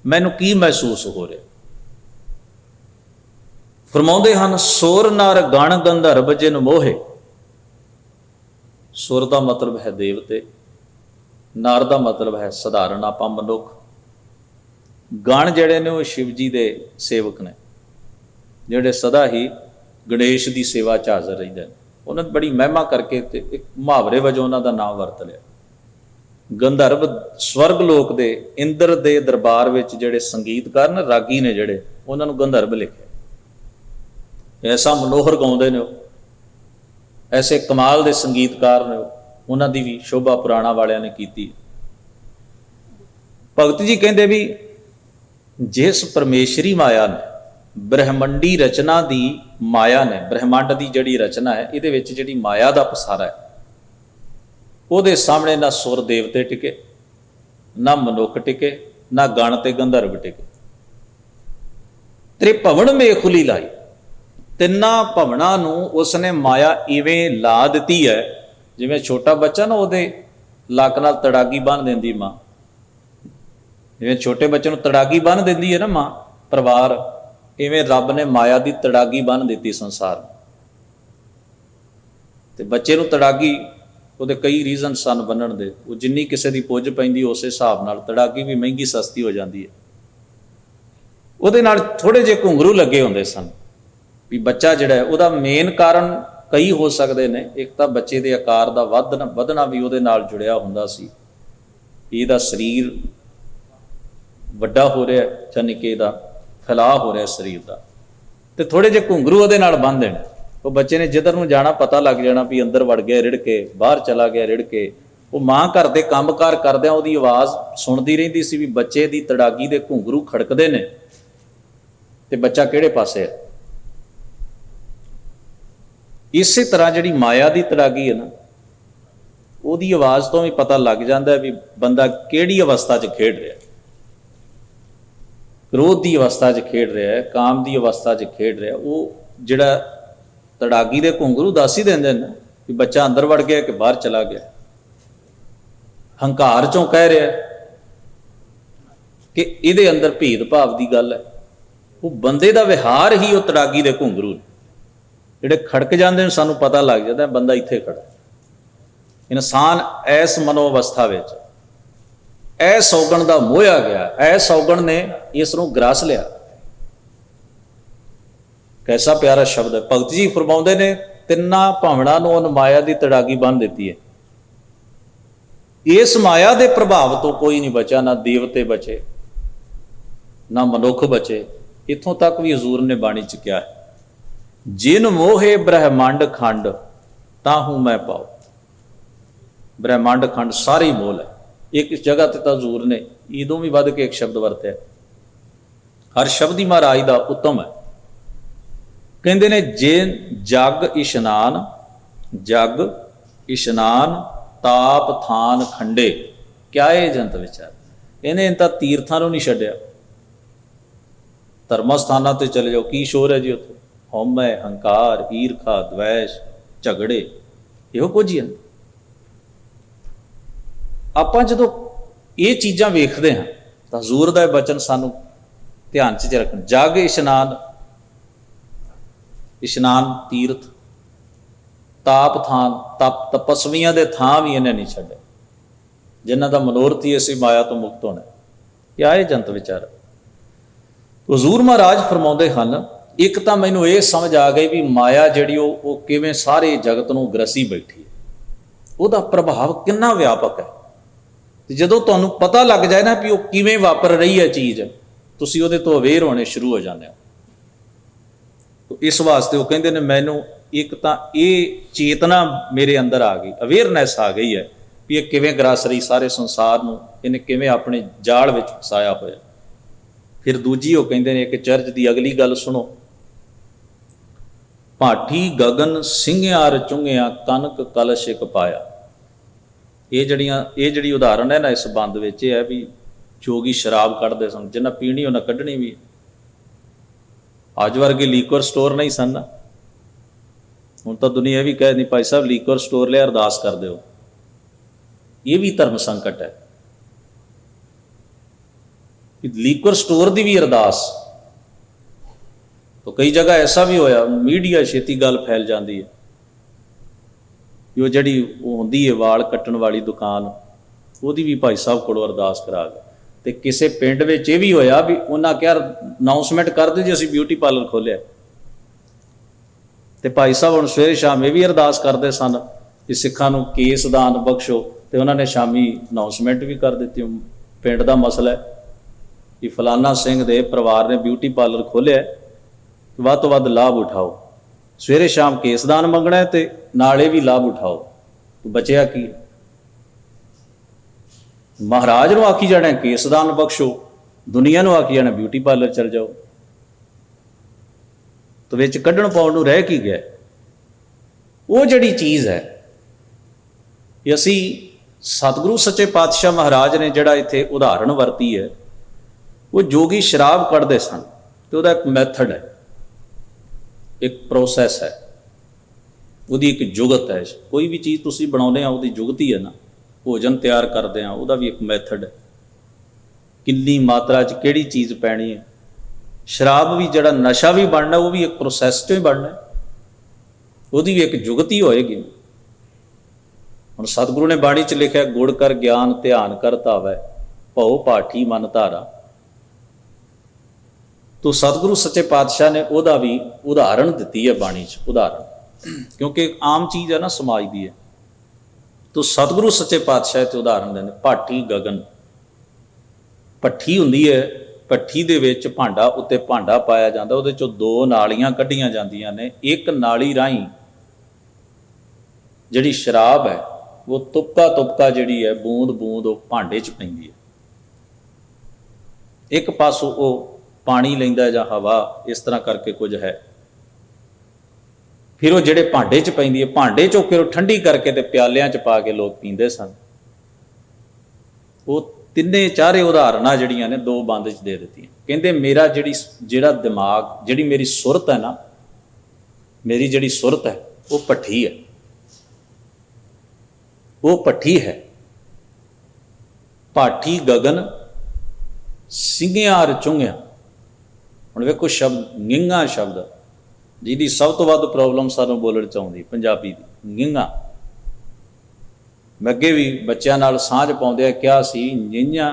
ਮੈਨੂੰ ਕੀ ਮਹਿਸੂਸ ਹੋ ਰਿਹਾ। ਫਰਮਾਉਂਦੇ ਹਨ, ਸੁਰ ਨਰ ਗਣ ਗੰਧਰਵ ਜਿਨ ਮੋਹੇ। ਸੁਰ ਦਾ ਮਤਲਬ ਹੈ ਦੇਵਤੇ, ਨਰ ਦਾ ਮਤਲਬ ਹੈ ਸਧਾਰਨ ਆਪਾਂ ਮਨੁੱਖ, ਗਣ ਜਿਹੜੇ ਨੇ ਉਹ ਸ਼ਿਵ ਜੀ ਦੇ ਸੇਵਕ ਨੇ, ਜਿਹੜੇ ਸਦਾ ਹੀ ਗਣੇਸ਼ ਦੀ ਸੇਵਾ 'ਚ ਹਾਜ਼ਰ ਰਹਿੰਦੇ ਨੇ। ਉਹਨਾਂ ਦੀ ਬੜੀ ਮਹਿਮਾ ਕਰਕੇ ਤੇ ਇੱਕ ਮੁਹਾਵਰੇ ਵਜੋਂ ਉਹਨਾਂ ਦਾ ਨਾਮ ਵਰਤ ਲਿਆ। ਗੰਧਰਵ ਸਵਰਗ ਲੋਕ ਦੇ, ਇੰਦਰ ਦੇ ਦਰਬਾਰ ਵਿੱਚ ਜਿਹੜੇ ਸੰਗੀਤਕਾਰ ਨੇ, ਰਾਗੀ ਨੇ ਜਿਹੜੇ, ਉਹਨਾਂ ਨੂੰ ਗੰਧਰਵ ਲਿਖਿਆ। ਐਸਾ ਮਨੋਹਰ ਗਾਉਂਦੇ ਨੇ ਉਹ, ਐਸੇ ਕਮਾਲ ਦੇ ਸੰਗੀਤਕਾਰ ਨੇ ਉਹ, ਉਹਨਾਂ ਦੀ ਵੀ ਸ਼ੋਭਾ ਪੁਰਾਣਾ ਵਾਲਿਆਂ ਨੇ ਕੀਤੀ। ਭਗਤ ਜੀ ਕਹਿੰਦੇ ਵੀ ਜਿਸ ਪਰਮੇਸ਼ਰੀ ਮਾਇਆ ਨੇ, ਬ੍ਰਹਮੰਡੀ ਰਚਨਾ ਦੀ ਮਾਇਆ ਨੇ, ਬ੍ਰਹਮੰਡ ਦੀ ਜਿਹੜੀ ਰਚਨਾ ਹੈ, ਇਹਦੇ ਵਿੱਚ ਜਿਹੜੀ ਮਾਇਆ ਦਾ ਪਸਾਰਾ ਹੈ, ਉਹਦੇ ਸਾਹਮਣੇ ਨਾ ਸੁਰ ਦੇਵਤੇ ਟਿਕੇ, ਨਾ ਮਨੁੱਖ ਟਿਕੇ, ਨਾ ਗਣ ਤੇ ਗੰਧਰਵ ਟਿਕੇ। ਤ੍ਰਿਭਵਨ ਮੇਖੁਲੀ ਲਾਈ, ਤਿੰਨਾਂ ਭਵਨਾਂ ਨੂੰ ਉਸਨੇ ਮਾਇਆ ਇਵੇਂ ਲਾ ਦਿੱਤੀ ਹੈ, ਜਿਵੇਂ ਛੋਟਾ ਬੱਚਾ ਨਾ ਉਹਦੇ ਲੱਕ ਨਾਲ ਤੜਾਗੀ ਬੰਨ੍ਹ ਦਿੰਦੀ ਮਾਂ, ਜਿਵੇਂ ਛੋਟੇ ਬੱਚੇ ਨੂੰ ਤੜਾਗੀ ਬੰਨ੍ਹ ਦਿੰਦੀ ਹੈ ਨਾ ਮਾਂ, ਪਰਿਵਾਰ, ਇਵੇਂ ਰੱਬ ਨੇ ਮਾਇਆ ਦੀ ਤੜਾਗੀ ਬੰਨ੍ਹ ਦਿੱਤੀ ਸੰਸਾਰ। ਤੇ ਬੱਚੇ ਨੂੰ ਤੜਾਗੀ, ਉਹਦੇ ਕਈ ਰੀਜ਼ਨ ਸਨ ਬੰਨਣ ਦੇ, ਉਹ ਜਿੰਨੀ ਕਿਸੇ ਦੀ ਪੁੱਜ ਪੈਂਦੀ ਉਸੇ ਹਿਸਾਬ ਨਾਲ ਤੜਾਗੀ ਵੀ ਮਹਿੰਗੀ ਸਸਤੀ ਹੋ ਜਾਂਦੀ ਹੈ। ਉਹਦੇ ਨਾਲ ਥੋੜੇ ਜਿਹੇ ਘੁੰਗਰੂ ਲੱਗੇ ਹੁੰਦੇ ਸਨ ਵੀ ਬੱਚਾ ਜਿਹੜਾ ਹੈ, ਉਹਦਾ ਮੇਨ ਕਾਰਨ ਕਈ ਹੋ ਸਕਦੇ ਨੇ। ਇੱਕ ਤਾਂ ਬੱਚੇ ਦੇ ਆਕਾਰ ਦਾ ਵਧਣਾ ਵੀ ਉਹਦੇ ਨਾਲ ਜੁੜਿਆ ਹੁੰਦਾ ਸੀ, ਇਹਦਾ ਸਰੀਰ ਵੱਡਾ ਹੋ ਰਿਹਾ ਜਾਂ ਨਿੱਕੇ ਦਾ ਫੈਲਾਅ ਹੋ ਰਿਹਾ ਸਰੀਰ ਦਾ, ਤੇ ਥੋੜੇ ਜਿਹੇ ਘੁੰਗਰੂ ਉਹਦੇ ਨਾਲ ਬੰਨ੍ਹ ਦੇਣ। ਉਹ ਬੱਚੇ ਨੇ ਜਿੱਧਰ ਨੂੰ ਜਾਣਾ ਪਤਾ ਲੱਗ ਜਾਣਾ ਵੀ ਅੰਦਰ ਵੜ ਗਿਆ ਰਿੜ ਕੇ, ਬਾਹਰ ਚਲਾ ਗਿਆ ਰਿੜ ਕੇ। ਉਹ ਮਾਂ ਘਰ ਦੇ ਕੰਮਕਾਰ ਕਰਦਿਆਂ ਉਹਦੀ ਆਵਾਜ਼ ਸੁਣਦੀ ਰਹਿੰਦੀ ਸੀ ਵੀ ਬੱਚੇ ਦੀ ਤੜਾਗੀ ਦੇ ਘੁੰਗਰੂ ਖੜਕਦੇ ਨੇ ਤੇ ਬੱਚਾ ਕਿਹੜੇ ਪਾਸੇ ਹੈ। ਇਸੇ ਤਰ੍ਹਾਂ ਜਿਹੜੀ ਮਾਇਆ ਦੀ ਤੜਾਗੀ ਹੈ ਨਾ, ਉਹਦੀ ਆਵਾਜ਼ ਤੋਂ ਵੀ ਪਤਾ ਲੱਗ ਜਾਂਦਾ ਵੀ ਬੰਦਾ ਕਿਹੜੀ ਅਵਸਥਾ 'ਚ ਖੇਡ ਰਿਹਾ, ਕ੍ਰੋਧ ਦੀ ਅਵਸਥਾ 'ਚ ਖੇਡ ਰਿਹਾ ਹੈ, ਕਾਮ ਦੀ ਅਵਸਥਾ 'ਚ ਖੇਡ ਰਿਹਾ। ਉਹ ਜਿਹੜਾ ਤੜਾਗੀ ਦੇ ਘੁੰਗਰੂ ਦੱਸ ਹੀ ਦਿੰਦੇ ਨੇ ਵੀ ਬੱਚਾ ਅੰਦਰ ਵੜ ਗਿਆ ਕਿ ਬਾਹਰ ਚਲਾ ਗਿਆ। ਹੰਕਾਰ 'ਚੋਂ ਕਹਿ ਰਿਹਾ कि ਇਹਦੇ ਅੰਦਰ ਭੇਦਭਾਵ ਦੀ ਗੱਲ ਹੈ। ਉਹ ਬੰਦੇ ਦਾ ਵਿਹਾਰ ਹੀ ਉਹ ਤੜਾਗੀ ਦੇ ਘੁੰਗਰੂ ਨੇ ਜਿਹੜੇ ਖੜਕ ਜਾਂਦੇ ਨੇ, ਸਾਨੂੰ ਪਤਾ ਲੱਗ ਜਾਂਦਾ ਬੰਦਾ ਇੱਥੇ ਖੜਾ। ਇਨਸਾਨ ਐਸ ਮਨੋ ਅਵਸਥਾ ਵਿੱਚ ਐਸ ਔਗਣ ਦਾ ਮੋਹਿਆ ਗਿਆ, ਐਸ ਔਗਣ ਨੇ ਇਸ ਨੂੰ ਗਰਾਸ ਲਿਆ। ਕੈਸਾ ਪਿਆਰਾ ਸ਼ਬਦ ਹੈ। ਭਗਤ ਜੀ ਫਰਮਾਉਂਦੇ ਨੇ ਤਿੰਨਾਂ ਭਾਵਨਾ ਨੂੰ ਉਹਨ ਮਾਇਆ ਦੀ ਤੜਾਗੀ ਬੰਨ੍ਹ ਦਿੱਤੀ ਹੈ। ਇਸ ਮਾਇਆ ਦੇ ਪ੍ਰਭਾਵ ਤੋਂ ਕੋਈ ਨਹੀਂ ਬਚਾ, ਨਾ ਦੇਵਤੇ ਬਚੇ ਨਾ ਮਨੁੱਖ ਬਚੇ। ਇੱਥੋਂ ਤੱਕ ਵੀ ਹਜ਼ੂਰ ਨੇ ਬਾਣੀ ਚ ਕਿਹਾ ਹੈ, ਜਿਨ ਮੋਹੇ ਬ੍ਰਹਮੰਡ ਖੰਡ ਤਾਹੂ ਮੈਂ ਪਾਉ। ਬ੍ਰਹਮੰਡ ਖੰਡ ਸਾਰੀ ਮੋਲ ਹੈ। ਇੱਕ ਜਗ੍ਹਾ ਤੇ ਤਾਂ ਹਜ਼ੂਰ ਨੇ ਇਦੋਂ ਵੀ ਵੱਧ ਕੇ ਇੱਕ ਸ਼ਬਦ ਵਰਤਿਆ। ਹਰ ਸ਼ਬਦ ਹੀ ਮਹਾਰਾਜ ਦਾ ਉੱਤਮ ਹੈ। ਕਹਿੰਦੇ ਨੇ ਜੇ ਜਗ ਇਸ਼ਨਾਨ, ਜਗ ਇਸ਼ਨਾਨ ਤਾਪ ਥਾਨ ਖੰਡੇ ਕਿਆ ਇਹ ਜੰਤ ਵਿਚਾਰ। ਇਹਨੇ ਤਾਂ ਤੀਰਥਾਂ ਨੂੰ ਨਹੀਂ ਛੱਡਿਆ। ਧਰਮ ਸਥਾਨਾਂ ਤੇ ਚਲੇ ਜਾਓ, ਕੀ ਸ਼ੋਰ ਹੈ ਜੀ ਉੱਥੇ। ਹਉਮੈ, ਹੰਕਾਰ, ਈਰਖਾ, ਦਵੈਸ਼, ਝਗੜੇ, ਇਹੋ ਕੁਝ ਹੀ ਹਨ। ਆਪਾਂ ਜਦੋਂ ਇਹ ਚੀਜ਼ਾਂ ਵੇਖਦੇ ਹਾਂ ਤਾਂ ਹਜ਼ੂਰ ਦਾ ਇਹ ਬਚਨ ਸਾਨੂੰ ਧਿਆਨ 'ਚ ਰੱਖਣ। ਜਗ ਇਸ਼ਨਾਨ, ਇਸ਼ਨਾਨ ਤੀਰਥ, ਤਾਪ ਥਾਨ, ਤਪਸਵੀਆਂ ਦੇ ਥਾਂ ਵੀ ਇਹਨੇ ਨਹੀਂ ਛੱਡੇ, ਜਿਨ੍ਹਾਂ ਦਾ ਮਨੋਰਥ ਹੀ ਅਸੀਂ ਮਾਇਆ ਤੋਂ ਮੁਕਤ ਹੋਣਾ। ਕਿਆ ਇਹ ਜੰਤ ਵਿਚਾਰ। ਹਜ਼ੂਰ ਮਹਾਰਾਜ ਫਰਮਾਉਂਦੇ ਹਨ, ਇੱਕ ਤਾਂ ਮੈਨੂੰ ਇਹ ਸਮਝ ਆ ਗਈ ਵੀ ਮਾਇਆ ਜਿਹੜੀ ਉਹ ਕਿਵੇਂ ਸਾਰੇ ਜਗਤ ਨੂੰ ਗ੍ਰਸੀ ਬੈਠੀ ਹੈ, ਉਹਦਾ ਪ੍ਰਭਾਵ ਕਿੰਨਾ ਵਿਆਪਕ ਹੈ। ਤੇ ਜਦੋਂ ਤੁਹਾਨੂੰ ਪਤਾ ਲੱਗ ਜਾਏ ਨਾ ਵੀ ਉਹ ਕਿਵੇਂ ਵਾਪਰ ਰਹੀ ਹੈ ਚੀਜ਼, ਤੁਸੀਂ ਉਹਦੇ ਤੋਂ ਅਵੇਅਰ ਹੋਣੇ ਸ਼ੁਰੂ ਹੋ ਜਾਂਦੇ ਹੋ। ਇਸ ਵਾਸਤੇ ਉਹ ਕਹਿੰਦੇ ਨੇ ਮੈਨੂੰ ਇੱਕ ਤਾਂ ਇਹ ਚੇਤਨਾ ਮੇਰੇ ਅੰਦਰ ਆ ਗਈ, ਅਵੇਅਰਨੈਸ ਆ ਗਈ ਹੈ ਵੀ ਇਹ ਕਿਵੇਂ ਗ੍ਰਸ ਰਹੀ ਸਾਰੇ ਸੰਸਾਰ ਨੂੰ, ਇਹਨੇ ਕਿਵੇਂ ਆਪਣੇ ਜਾਲ ਵਿੱਚ ਫਸਾਇਆ ਹੋਇਆ। ਫਿਰ ਦੂਜੀ ਉਹ ਕਹਿੰਦੇ ਨੇ ਇੱਕ ਚਰਚ ਦੀ ਅਗਲੀ ਗੱਲ ਸੁਣੋ। ਭਾਠੀ ਗਗਨ ਸਿੰਘਿਆ ਰਚੁੰਗਿਆ ਕਨਕ ਕਲਸ਼ ਇਕ ਪਾਇਆ। ਇਹ ਜਿਹੜੀ ਉਦਾਹਰਨ ਹੈ ਨਾ ਇਸ ਬੰਦ ਵਿੱਚ, ਇਹ ਹੈ ਵੀ ਜੋਗੀ ਸ਼ਰਾਬ ਕੱਢਦੇ ਸਨ, ਜਿੰਨਾ ਪੀਣੀ ਉਹਨਾਂ ਕੱਢਣੀ ਵੀ। ਅੱਜ ਵਰਗੇ ਲੀਕਰ ਸਟੋਰ ਨਹੀਂ ਸਨ। ਹੁਣ ਤਾਂ ਦੁਨੀਆ ਵੀ ਕਹਿ ਨਹੀਂ ਭਾਈ ਸਾਹਿਬ ਲੀਕਰ ਸਟੋਰ ਲਿਆ ਅਰਦਾਸ ਕਰ ਦਿਓ। ਇਹ ਵੀ ਧਰਮ ਸੰਕਟ ਹੈ। ਲੀਕਰ ਸਟੋਰ ਦੀ ਵੀ ਅਰਦਾਸ ਤਾਂ ਕਈ ਜਗ੍ਹਾ ਐਸਾ ਵੀ ਹੋਇਆ, ਮੀਡੀਆ ਛੇਤੀ ਗੱਲ ਫੈਲ ਜਾਂਦੀ ਹੈ ਕਿ ਉਹ ਜਿਹੜੀ ਉਹ ਹੁੰਦੀ ਹੈ ਵਾਲ ਕੱਟਣ ਵਾਲੀ ਦੁਕਾਨ, ਉਹਦੀ ਵੀ ਭਾਈ ਸਾਹਿਬ ਕੋਲੋਂ ਅਰਦਾਸ ਕਰਾ ਗਏ। ਤੇ ਕਿਸੇ ਪਿੰਡ ਵਿੱਚ ਇਹ ਵੀ ਹੋਇਆ ਵੀ ਉਹਨਾਂ ਕਿਹਾ ਅਨਾਊਂਸਮੈਂਟ ਕਰ ਦਿਓ ਜੀ ਅਸੀਂ ਬਿਊਟੀ ਪਾਰਲਰ ਖੋਲਿਆ। ਤੇ ਭਾਈ ਸਾਹਿਬ ਹੁਣ ਸਵੇਰੇ ਸ਼ਾਮ ਇਹ ਵੀ ਅਰਦਾਸ ਕਰਦੇ ਸਨ ਕਿ ਸਿੱਖਾਂ ਨੂੰ ਕੇਸ ਦਾਨ ਬਖਸ਼ੋ, ਤੇ ਉਹਨਾਂ ਨੇ ਸ਼ਾਮੀ ਅਨਾਊਂਸਮੈਂਟ ਵੀ ਕਰ ਦਿੱਤੀ। ਪਿੰਡ ਦਾ ਮਸਲਾ ਹੈ ਕਿ ਫਲਾਨਾ ਸਿੰਘ ਦੇ ਪਰਿਵਾਰ ਨੇ ਬਿਊਟੀ ਪਾਰਲਰ ਖੋਲਿਆ, ਵੱਧ ਤੋਂ ਵੱਧ ਲਾਭ ਉਠਾਓ। ਸਵੇਰੇ ਸ਼ਾਮ ਕੇਸਦਾਨ ਮੰਗਣਾ ਤੇ ਨਾਲੇ ਵੀ ਲਾਭ ਉਠਾਓ। ਬਚਿਆ ਕੀ? ਮਹਾਰਾਜ ਨੂੰ ਆਖੀ ਜਾਣਾ ਕੇਸਦਾਨ ਬਖਸ਼ੋ, ਦੁਨੀਆ ਨੂੰ ਆਖੀ ਜਾਣਾ ਬਿਊਟੀ ਪਾਰਲਰ ਚਲ ਜਾਓ। ਤੇ ਵਿੱਚ ਕੱਢਣ ਪਾਉਣ ਨੂੰ ਰਹਿ ਕੀ ਗਿਆ? ਉਹ ਜਿਹੜੀ ਚੀਜ਼ ਹੈ ਕਿ ਅਸੀਂ ਸਤਿਗੁਰੂ ਸੱਚੇ ਪਾਤਸ਼ਾਹ ਮਹਾਰਾਜ ਨੇ ਜਿਹੜਾ ਇੱਥੇ ਉਦਾਹਰਣ ਵਰਤੀ ਹੈ, ਉਹ ਜੋਗੀ ਸ਼ਰਾਬ ਕੱਢਦੇ ਸਨ ਤੇ ਉਹਦਾ ਇੱਕ ਮੈਥਡ ਹੈ, ਇੱਕ ਪ੍ਰੋਸੈਸ ਹੈ, ਉਹਦੀ ਇੱਕ ਜੁਗਤ ਹੈ। ਕੋਈ ਵੀ ਚੀਜ਼ ਤੁਸੀਂ ਬਣਾਉਂਦੇ ਆ ਉਹਦੀ ਜੁਗਤ ਹੀ ਹੈ ਨਾ। ਭੋਜਨ ਤਿਆਰ ਕਰਦੇ ਆ ਉਹਦਾ ਵੀ ਇੱਕ ਮੈਥਡ ਹੈ, ਕਿੰਨੀ ਮਾਤਰਾ 'ਚ ਕਿਹੜੀ ਚੀਜ਼ ਪੈਣੀ ਹੈ। ਸ਼ਰਾਬ ਵੀ ਜਿਹੜਾ ਨਸ਼ਾ ਵੀ ਬਣਨਾ ਉਹ ਵੀ ਇੱਕ ਪ੍ਰੋਸੈਸ 'ਚੋਂ ਹੀ ਬਣਨਾ, ਉਹਦੀ ਵੀ ਇੱਕ ਜੁਗਤ ਹੀ ਹੋਏਗੀ। ਹੁਣ ਸਤਿਗੁਰੂ ਨੇ ਬਾਣੀ 'ਚ ਲਿਖਿਆ ਗੁੜ ਕਰ ਗਿਆਨ ਧਿਆਨ ਕਰ ਧਾਵੈ ਭਉ ਪਾਠੀ ਮਨ ਧਾਰਾ। ਤੋ ਸਤਿਗੁਰੂ ਸੱਚੇ ਪਾਤਸ਼ਾਹ ਨੇ ਉਹਦਾ ਵੀ ਉਦਾਹਰਣ ਦਿੱਤੀ ਹੈ ਬਾਣੀ 'ਚ, ਉਦਾਹਰਣ, ਕਿਉਂਕਿ ਆਮ ਚੀਜ਼ ਹੈ ਨਾ ਸਮਾਜ ਦੀ ਹੈ। ਤੋ ਸਤਿਗੁਰੂ ਸੱਚੇ ਪਾਤਸ਼ਾਹ ਤੇ ਉਦਾਹਰਣ ਦਿੰਦੇ। ਭਾਠੀ ਗਗਨ, ਭੱਠੀ ਹੁੰਦੀ ਹੈ, ਭੱਠੀ ਦੇ ਵਿੱਚ ਭਾਂਡਾ, ਉੱਤੇ ਭਾਂਡਾ ਪਾਇਆ ਜਾਂਦਾ, ਉਹਦੇ 'ਚੋਂ ਦੋ ਨਾਲੀਆਂ ਕੱਢੀਆਂ ਜਾਂਦੀਆਂ ਨੇ। ਇੱਕ ਨਾਲੀ ਰਾਹੀਂ ਜਿਹੜੀ ਸ਼ਰਾਬ ਹੈ ਉਹ ਤੁਪਕਾ ਤੁਪਕਾ ਜਿਹੜੀ ਹੈ ਬੂੰਦ ਬੂੰਦ ਉਹ ਭਾਂਡੇ 'ਚ ਪੈਂਦੀ ਹੈ। ਇੱਕ ਪਾਸੋਂ ਉਹ ਪਾਣੀ ਲੈਂਦਾ ਜਾਂ ਹਵਾ, ਇਸ ਤਰ੍ਹਾਂ ਕਰਕੇ ਕੁਝ ਹੈ। ਫਿਰ ਉਹ ਜਿਹੜੇ ਭਾਂਡੇ 'ਚ ਪੈਂਦੀ ਹੈ, ਭਾਂਡੇ 'ਚੋਂ ਫਿਰ ਉਹ ਠੰਡੀ ਕਰਕੇ ਤੇ ਪਿਆਲਿਆਂ 'ਚ ਪਾ ਕੇ ਲੋਕ ਪੀਂਦੇ ਸਨ। ਉਹ ਤਿੰਨੇ ਚਾਰੇ ਉਦਾਹਰਨਾਂ ਜਿਹੜੀਆਂ ਨੇ ਦੋ ਬੰਦ 'ਚ ਦੇ ਦਿੱਤੀਆਂ। ਕਹਿੰਦੇ ਮੇਰਾ ਜਿਹੜਾ ਦਿਮਾਗ, ਜਿਹੜੀ ਮੇਰੀ ਸੁਰਤ ਹੈ ਨਾ, ਮੇਰੀ ਜਿਹੜੀ ਸੁਰਤ ਹੈ ਉਹ ਭੱਠੀ ਹੈ, ਉਹ ਭੱਠੀ ਹੈ। ਭਾਠੀ ਗਗਨ ਸਿੰਘਿਆ ਰਚੁੰਗਿਆ। ਹੁਣ ਵੇਖੋ ਸ਼ਬਦ ਗਿੰਗਾ ਸ਼ਬਦ ਜਿਹਦੀ ਸਭ ਤੋਂ ਵੱਧ ਪ੍ਰੋਬਲਮ ਸਾਨੂੰ ਬੋਲਣ 'ਚ ਆਉਂਦੀ ਪੰਜਾਬੀ ਦੀ, ਗਿੰਗਾ। ਮੈਂ ਅੱਗੇ ਵੀ ਬੱਚਿਆਂ ਨਾਲ ਸਾਂਝ ਪਾਉਂਦਿਆਂ ਕਿਹਾ ਸੀ, ਗਿੰਗਾ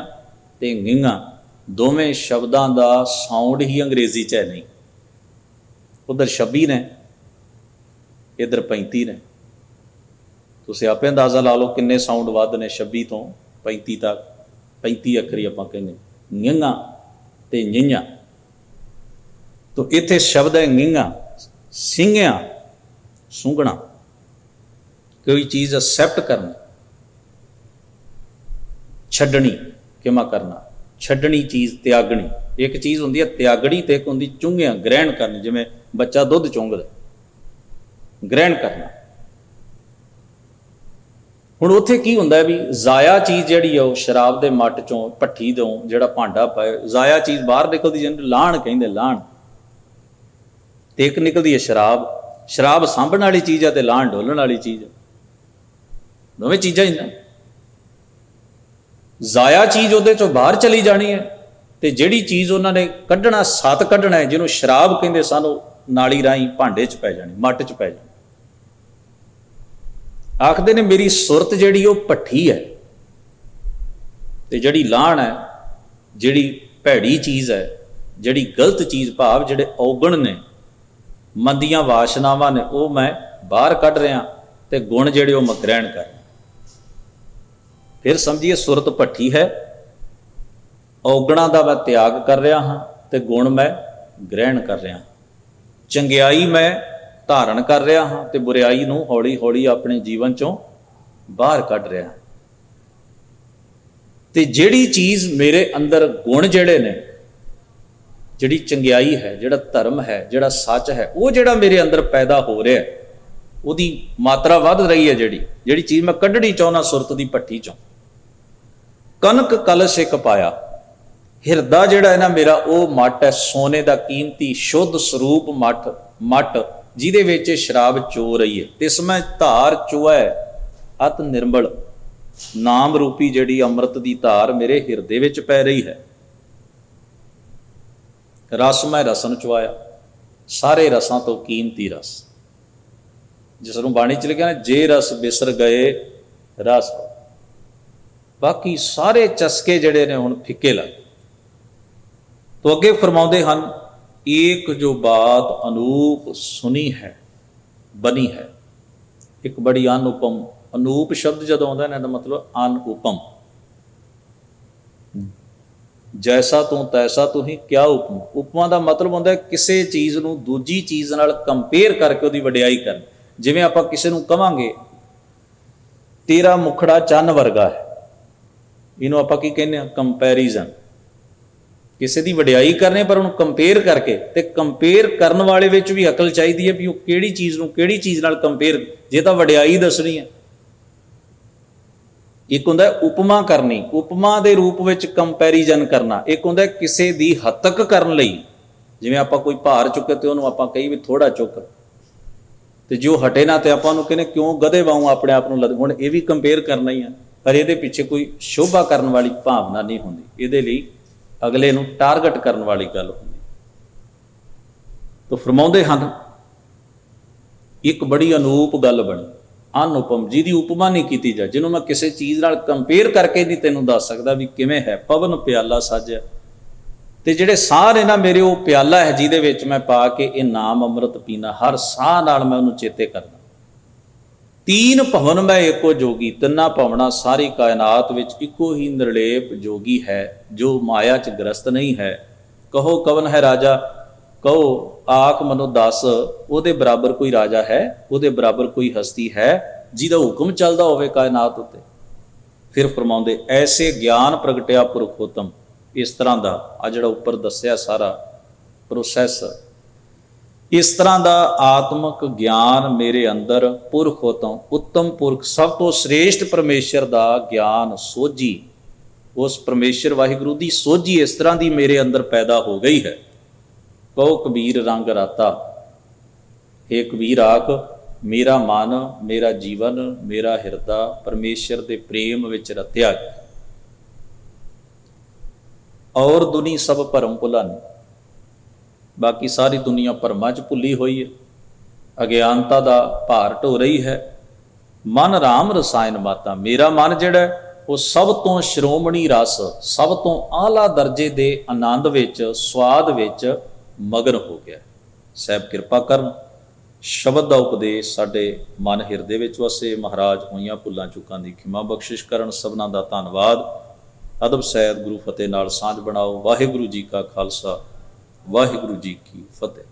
ਤੇ ਗਿੰਗਾ ਦੋਵੇਂ ਸ਼ਬਦਾਂ ਦਾ ਸਾਊਂਡ ਹੀ ਅੰਗਰੇਜ਼ੀ 'ਚ ਹੈ ਨਹੀਂ। ਉੱਧਰ 26 ਨੇ, ਇੱਧਰ 35 ਨੇ। ਤੁਸੀਂ ਆਪੇ ਅੰਦਾਜ਼ਾ ਲਾ ਲਓ ਕਿੰਨੇ ਸਾਊਂਡ ਵੱਧ ਨੇ 26 ਤੋਂ 35 ਤੱਕ। 35 ਅੱਖਰੀ ਆਪਾਂ ਕਹਿੰਦੇ ਗਿੰਗਾ ਤੇ ਗਿੰਗਾ। ਤੋ ਇੱਥੇ ਸ਼ਬਦ ਹੈ ਗਿੰਗਾ, ਸਿੰਘਿਆ ਸੁੰਘਣਾ, ਕੋਈ ਚੀਜ਼ ਅਸੈਪਟ ਕਰਨੀ, ਛੱਡਣੀ, ਕਿਮਾ ਕਰਨਾ, ਛੱਡਣੀ ਚੀਜ਼, ਤਿਆਗਣੀ। ਇੱਕ ਚੀਜ਼ ਹੁੰਦੀ ਹੈ ਤਿਆਗਣੀ ਤੇ ਇੱਕ ਹੁੰਦੀ ਚੁੰਘਿਆ, ਗ੍ਰਹਿਣ ਕਰਨੀ। ਜਿਵੇਂ ਬੱਚਾ ਦੁੱਧ ਚੁੰਘਦਾ, ਗ੍ਰਹਿਣ ਕਰਨਾ। ਹੁਣ ਉੱਥੇ ਕੀ ਹੁੰਦਾ ਵੀ ਜ਼ਾਇਆ ਚੀਜ਼ ਜਿਹੜੀ ਆ ਉਹ ਸ਼ਰਾਬ ਦੇ ਮੱਟ ਚੋਂ, ਭੱਠੀ ਤੋਂ ਜਿਹੜਾ ਭਾਂਡਾ ਪਾਏ, ਜ਼ਾਇਆ ਚੀਜ਼ ਬਾਹਰ ਨਿਕਲਦੀ, ਜਿਹਨੂੰ ਲਾਹਣ ਕਹਿੰਦੇ, ਲਾਹਣ। ਤੇ ਇੱਕ ਨਿਕਲਦੀ ਹੈ ਸ਼ਰਾਬ। ਸ਼ਰਾਬ ਸਾਂਭਣ ਵਾਲੀ ਚੀਜ਼ ਆ ਤੇ ਲਾਹਣ ਡੋਲਣ ਵਾਲੀ ਚੀਜ਼ ਆ। ਦੋਵੇਂ ਚੀਜ਼ਾਂ ਹੀ ਨਾ। ਜ਼ਾਇਆ ਚੀਜ਼ ਉਹਦੇ ਚੋਂ ਬਾਹਰ ਚਲੀ ਜਾਣੀ ਹੈ, ਤੇ ਜਿਹੜੀ ਚੀਜ਼ ਉਹਨਾਂ ਨੇ ਕੱਢਣਾ, ਸੱਤ ਕੱਢਣਾ ਹੈ, ਜਿਹਨੂੰ ਸ਼ਰਾਬ ਕਹਿੰਦੇ ਸਨ, ਉਹ ਨਾਲੀ ਰਾਹੀਂ ਭਾਂਡੇ 'ਚ ਪੈ ਜਾਣੀ, ਮੱਟ 'ਚ ਪੈ ਜਾਣੀ। ਆਖਦੇ ਨੇ ਮੇਰੀ ਸੁਰਤ ਜਿਹੜੀ ਉਹ ਭੱਠੀ ਹੈ, ਤੇ ਜਿਹੜੀ ਲਾਹਣ ਹੈ, ਜਿਹੜੀ ਭੈੜੀ ਚੀਜ਼ ਹੈ, ਜਿਹੜੀ ਗਲਤ ਚੀਜ਼, ਭਾਵ ਜਿਹੜੇ ਔਗਣ ਨੇ, ਮੰਦੀਆਂ ਵਾਸ਼ਨਾਵਾਂ ਨੇ, ਉਹ ਮੈਂ ਬਾਹਰ ਕੱਢ ਰਿਹਾ, ਤੇ ਗੁਣ ਜਿਹੜੇ ਉਹ ਮੈਂ ਗ੍ਰਹਿਣ ਕਰ ਰਿਹਾ। ਫਿਰ ਸਮਝੀਏ ਸੁਰਤ ਭੱਠੀ ਹੈ, ਔਗਣਾਂ ਦਾ ਮੈਂ ਤਿਆਗ ਕਰ ਰਿਹਾ ਹਾਂ ਤੇ ਗੁਣ ਮੈਂ ਗ੍ਰਹਿਣ ਕਰ ਰਿਹਾ। ਚੰਗਿਆਈ ਮੈਂ ਧਾਰਨ ਕਰ ਰਿਹਾ ਹਾਂ ਤੇ ਬੁਰਿਆਈ ਨੂੰ ਹੌਲੀ ਹੌਲੀ ਆਪਣੇ ਜੀਵਨ ਚੋਂ ਬਾਹਰ ਕੱਢ ਰਿਹਾ। ਤੇ ਜਿਹੜੀ ਚੀਜ਼ ਮੇਰੇ ਅੰਦਰ ਗੁਣ ਜਿਹੜੇ ਨੇ, ਜਿਹੜੀ ਚੰਗਿਆਈ ਹੈ, ਜਿਹੜਾ ਧਰਮ ਹੈ, ਜਿਹੜਾ ਸੱਚ ਹੈ, ਉਹ ਜਿਹੜਾ ਮੇਰੇ ਅੰਦਰ ਪੈਦਾ ਹੋ ਰਿਹਾ, ਉਹਦੀ ਮਾਤਰਾ ਵੱਧ ਰਹੀ ਹੈ। ਜਿਹੜੀ ਚੀਜ਼ ਮੈਂ ਕੱਢਣੀ ਚਾਹੁੰਦਾ ਸੁਰਤ ਦੀ ਭੱਠੀ ਚੋਂ। ਕਨਕ ਕਲਸ਼ ਇੱਕ ਪਾਇਆ, ਹਿਰਦਾ ਜਿਹੜਾ ਹੈ ਨਾ ਮੇਰਾ, ਉਹ ਮੱਟ ਹੈ, ਸੋਨੇ ਦਾ ਕੀਮਤੀ ਸ਼ੁੱਧ ਸਰੂਪ ਮੱਟ, ਜਿਹਦੇ ਵਿੱਚ ਸ਼ਰਾਬ ਚੋ ਰਹੀ ਹੈ। ਤਿਸ ਮੈਂ ਧਾਰ ਚੋਐ ਅਤ ਨਿਰਮਲ, ਨਾਮ ਰੂਪੀ ਜਿਹੜੀ ਅੰਮ੍ਰਿਤ ਦੀ ਧਾਰ ਮੇਰੇ ਹਿਰਦੇ ਵਿੱਚ ਪੈ ਰਹੀ ਹੈ। ਰਸ ਮੈਂ ਰਸਨ ਚੁਆਇਆ, ਸਾਰੇ ਰਸਾਂ ਤੋਂ ਕੀਮਤੀ ਰਸ, ਜਿਸ ਨੂੰ ਬਾਣੀ ਚ ਲਿਖਿਆ ਨਾ, ਜੇ ਰਸ ਬਿਸਰ ਗਏ ਰਸ। ਬਾਕੀ ਸਾਰੇ ਚਸਕੇ ਜਿਹੜੇ ਨੇ ਹੁਣ ਫਿੱਕੇ ਲੱਗ। ਤੋ ਅੱਗੇ ਫਰਮਾਉਂਦੇ ਹਨ, ਏਕ ਜੋ ਬਾਤ ਅਨੂਪ ਸੁਣੀ ਹੈ ਬਣੀ ਹੈ। ਇੱਕ ਬੜੀ ਅਨੁਪਮ, ਅਨੂਪ ਸ਼ਬਦ ਜਦੋਂ ਆਉਂਦਾ ਨਾ, ਇਹਦਾ ਮਤਲਬ ਅਨੁਪਮ। ਜੈਸਾ ਤੂੰ ਤੈਸਾ ਤੂੰ ਹੀ, ਕਿਆ ਉਪਮ। ਉਪਮਾ ਦਾ ਮਤਲਬ ਹੁੰਦਾ ਕਿਸੇ ਚੀਜ਼ ਨੂੰ ਦੂਜੀ ਚੀਜ਼ ਨਾਲ ਕੰਪੇਅਰ ਕਰਕੇ ਉਹਦੀ ਵਡਿਆਈ ਕਰਨ। ਜਿਵੇਂ ਆਪਾਂ ਕਿਸੇ ਨੂੰ ਕਵਾਂਗੇ ਤੇਰਾ ਮੁਖੜਾ ਚੰਨ ਵਰਗਾ ਹੈ, ਇਹਨੂੰ ਆਪਾਂ ਕੀ ਕਹਿੰਦੇ ਹਾਂ? ਕੰਪੈਰੀਜ਼ਨ। ਕਿਸੇ ਦੀ ਵਡਿਆਈ ਕਰਨੀ, ਪਰ ਉਹਨੂੰ ਕੰਪੇਅਰ ਕਰਕੇ। ਤੇ ਕੰਪੇਅਰ ਕਰਨ ਵਾਲੇ ਵਿੱਚ ਵੀ ਅਕਲ ਚਾਹੀਦੀ ਹੈ ਵੀ ਉਹ ਕਿਹੜੀ ਚੀਜ਼ ਨੂੰ ਕਿਹੜੀ ਚੀਜ਼ ਨਾਲ ਕੰਪੇਅਰ, ਜੇ ਤਾਂ ਵਡਿਆਈ ਦੱਸਣੀ ਹੈ। ਇੱਕ ਹੁੰਦਾ ਉਪਮਾ ਕਰਨੀ, ਉਪਮਾ ਦੇ ਰੂਪ ਵਿੱਚ ਕੰਪੈਰੀਜ਼ਨ ਕਰਨਾ। ਇੱਕ ਹੁੰਦਾ ਕਿਸੇ ਦੀ ਹੱਤਕ ਕਰਨ ਲਈ, ਜਿਵੇਂ ਆਪਾਂ ਕੋਈ ਭਾਰ ਚੁੱਕੇ ਤੇ ਉਹਨੂੰ ਆਪਾਂ ਕਹੀ ਵੀ ਥੋੜਾ ਚੁੱਕ, ਤੇ ਜੇ ਉਹ ਹਟੇ ਨਾ ਤੇ ਆਪਾਂ ਉਹਨੂੰ ਕਹਿੰਦੇ ਕਿਉਂ ਗਧੇ ਵਾਂਗੂ ਆਪਣੇ ਆਪ ਨੂੰ ਹੁਣ ਇਹ ਵੀ ਕੰਪੇਅਰ ਕਰਨਾ ਹੀ ਆ, ਪਰ ਇਹਦੇ ਪਿੱਛੇ ਕੋਈ ਸ਼ੋਭਾ ਕਰਨ ਵਾਲੀ ਭਾਵਨਾ ਨਹੀਂ ਹੁੰਦੀ, ਇਹਦੇ ਲਈ ਅਗਲੇ ਨੂੰ ਟਾਰਗੇਟ ਕਰਨ ਵਾਲੀ ਗੱਲ ਹੁੰਦੀ। ਤਾਂ ਫਰਮਾਉਂਦੇ ਹਨ, ਇੱਕ ਬੜੀ ਅਨੂਪ ਗੱਲ ਬਣੀ, ਅਨੁਪਮ, ਜਿਹਦੀ ਉਪਮਾ ਨਹੀਂ ਕੀਤੀ ਜਾ, ਜਿਹਨੂੰ ਮੈਂ ਕਿਸੇ ਚੀਜ਼ ਨਾਲ ਕੰਪੇਅਰ ਕਰਕੇ ਨਹੀਂ ਤੈਨੂੰ ਦੱਸ ਸਕਦਾ ਵੀ ਕਿਵੇਂ ਹੈ। ਪਵਨ ਪਿਆਲਾ ਸਾਜਿਆ, ਤੇ ਜਿਹੜੇ ਸਾਹ ਨੇ ਨਾ ਮੇਰੇ, ਉਹ ਪਿਆਲਾ ਹੈ ਜਿਹਦੇ ਵਿੱਚ ਮੈਂ ਪਾ ਕੇ ਇਹ ਨਾਮ ਅੰਮ੍ਰਿਤ ਪੀਣਾ। ਹਰ ਸਾਹ ਨਾਲ ਮੈਂ ਉਹਨੂੰ ਚੇਤੇ ਕਰਦਾ। ਤੀਨ ਭਵਨ ਮੈਂ ਇੱਕੋ ਜੋਗੀ, ਤਿੰਨਾਂ ਭਵਨਾਂ ਸਾਰੀ ਕਾਇਨਾਤ ਵਿੱਚ ਇੱਕੋ ਹੀ ਨਿਰਲੇਪ ਜੋਗੀ ਹੈ, ਜੋ ਮਾਇਆ 'ਚ ਗ੍ਰਸਤ ਨਹੀਂ ਹੈ। ਕਹੋ ਕਵਨ ਹੈ ਰਾਜਾ, ਕਹੋ ਆਖ ਮਨੋ ਦੱਸ, ਉਹਦੇ ਬਰਾਬਰ ਕੋਈ ਰਾਜਾ ਹੈ, ਉਹਦੇ ਬਰਾਬਰ ਕੋਈ ਹਸਤੀ ਹੈ ਜਿਹਦਾ ਹੁਕਮ ਚੱਲਦਾ ਹੋਵੇ ਕਾਇਨਾਤ ਉੱਤੇ। ਫਿਰ ਫਰਮਾਉਂਦੇ, ਐਸੇ ਗਿਆਨ ਪ੍ਰਗਟਿਆ ਪੁਰਖੋਤਮ। ਇਸ ਤਰ੍ਹਾਂ ਦਾ ਆ ਜਿਹੜਾ ਉੱਪਰ ਦੱਸਿਆ ਸਾਰਾ ਪ੍ਰੋਸੈਸ, ਇਸ ਤਰ੍ਹਾਂ ਦਾ ਆਤਮਿਕ ਗਿਆਨ ਮੇਰੇ ਅੰਦਰ ਪੁਰਖੋਤਮ, ਉੱਤਮ ਪੁਰਖ, ਸਭ ਤੋਂ ਸ੍ਰੇਸ਼ਟ ਪਰਮੇਸ਼ਰ ਦਾ ਗਿਆਨ, ਸੋਝੀ, ਉਸ ਪਰਮੇਸ਼ਰ ਵਾਹਿਗੁਰੂ ਦੀ ਸੋਝੀ ਇਸ ਤਰ੍ਹਾਂ ਦੀ ਮੇਰੇ ਅੰਦਰ ਪੈਦਾ ਹੋ ਗਈ ਹੈ। ਕਹੋ ਕਬੀਰ ਰੰਗ ਰਾਤਾ, ਹੇ ਕਬੀਰ ਆਖ ਮੇਰਾ ਮਨ, ਮੇਰਾ ਜੀਵਨ, ਮੇਰਾ ਹਿਰਦਾ ਪਰਮੇਸ਼ਰ ਦੇ ਪ੍ਰੇਮ ਵਿੱਚ ਰਤਿਆ ਗਿਆ। ਔਰ ਦੁਨੀ ਸਭ ਭਰਮ ਭੁਲਾਨੀ। ਬਾਕੀ ਸਾਰੀ ਦੁਨੀਆ ਭਰਮਾਂ 'ਚ ਭੁੱਲੀ ਹੋਈ ਹੈ, ਅਗਿਆਨਤਾ ਦਾ ਭਾਰ ਢੋ ਰਹੀ ਹੈ। ਮਨ ਰਾਮ ਰਸਾਇਣ ਮਾਤਾ, ਮੇਰਾ ਮਨ ਜਿਹੜਾ ਉਹ ਸਭ ਤੋਂ ਸ਼੍ਰੋਮਣੀ ਰਸ, ਸਭ ਤੋਂ ਆਲਾ ਦਰਜੇ ਦੇ ਆਨੰਦ ਵਿੱਚ, ਸਵਾਦ ਵਿੱਚ ਮਗਨ ਹੋ ਗਿਆ। ਸਾਹਿਬ ਕਿਰਪਾ ਕਰਨ, ਸ਼ਬਦ ਦਾ ਉਪਦੇਸ਼ ਸਾਡੇ ਮਨ ਹਿਰਦੇ ਵਿੱਚ ਵਸੇ। ਮਹਾਰਾਜ ਹੋਈਆਂ ਭੁੱਲਾਂ ਚੁੱਕਾਂ ਦੀ ਖਿਮਾ ਬਖਸ਼ਿਸ਼ ਕਰਨ। ਸਭਨਾਂ ਦਾ ਧੰਨਵਾਦ। ਅਦਬ ਸਹਿਤ ਗੁਰੂ ਫਤਿਹ ਨਾਲ ਸਾਂਝ ਬਣਾਓ। ਵਾਹਿਗੁਰੂ ਜੀ ਕਾ ਖਾਲਸਾ, ਵਾਹਿਗੁਰੂ ਜੀ ਕੀ ਫਤਿਹ।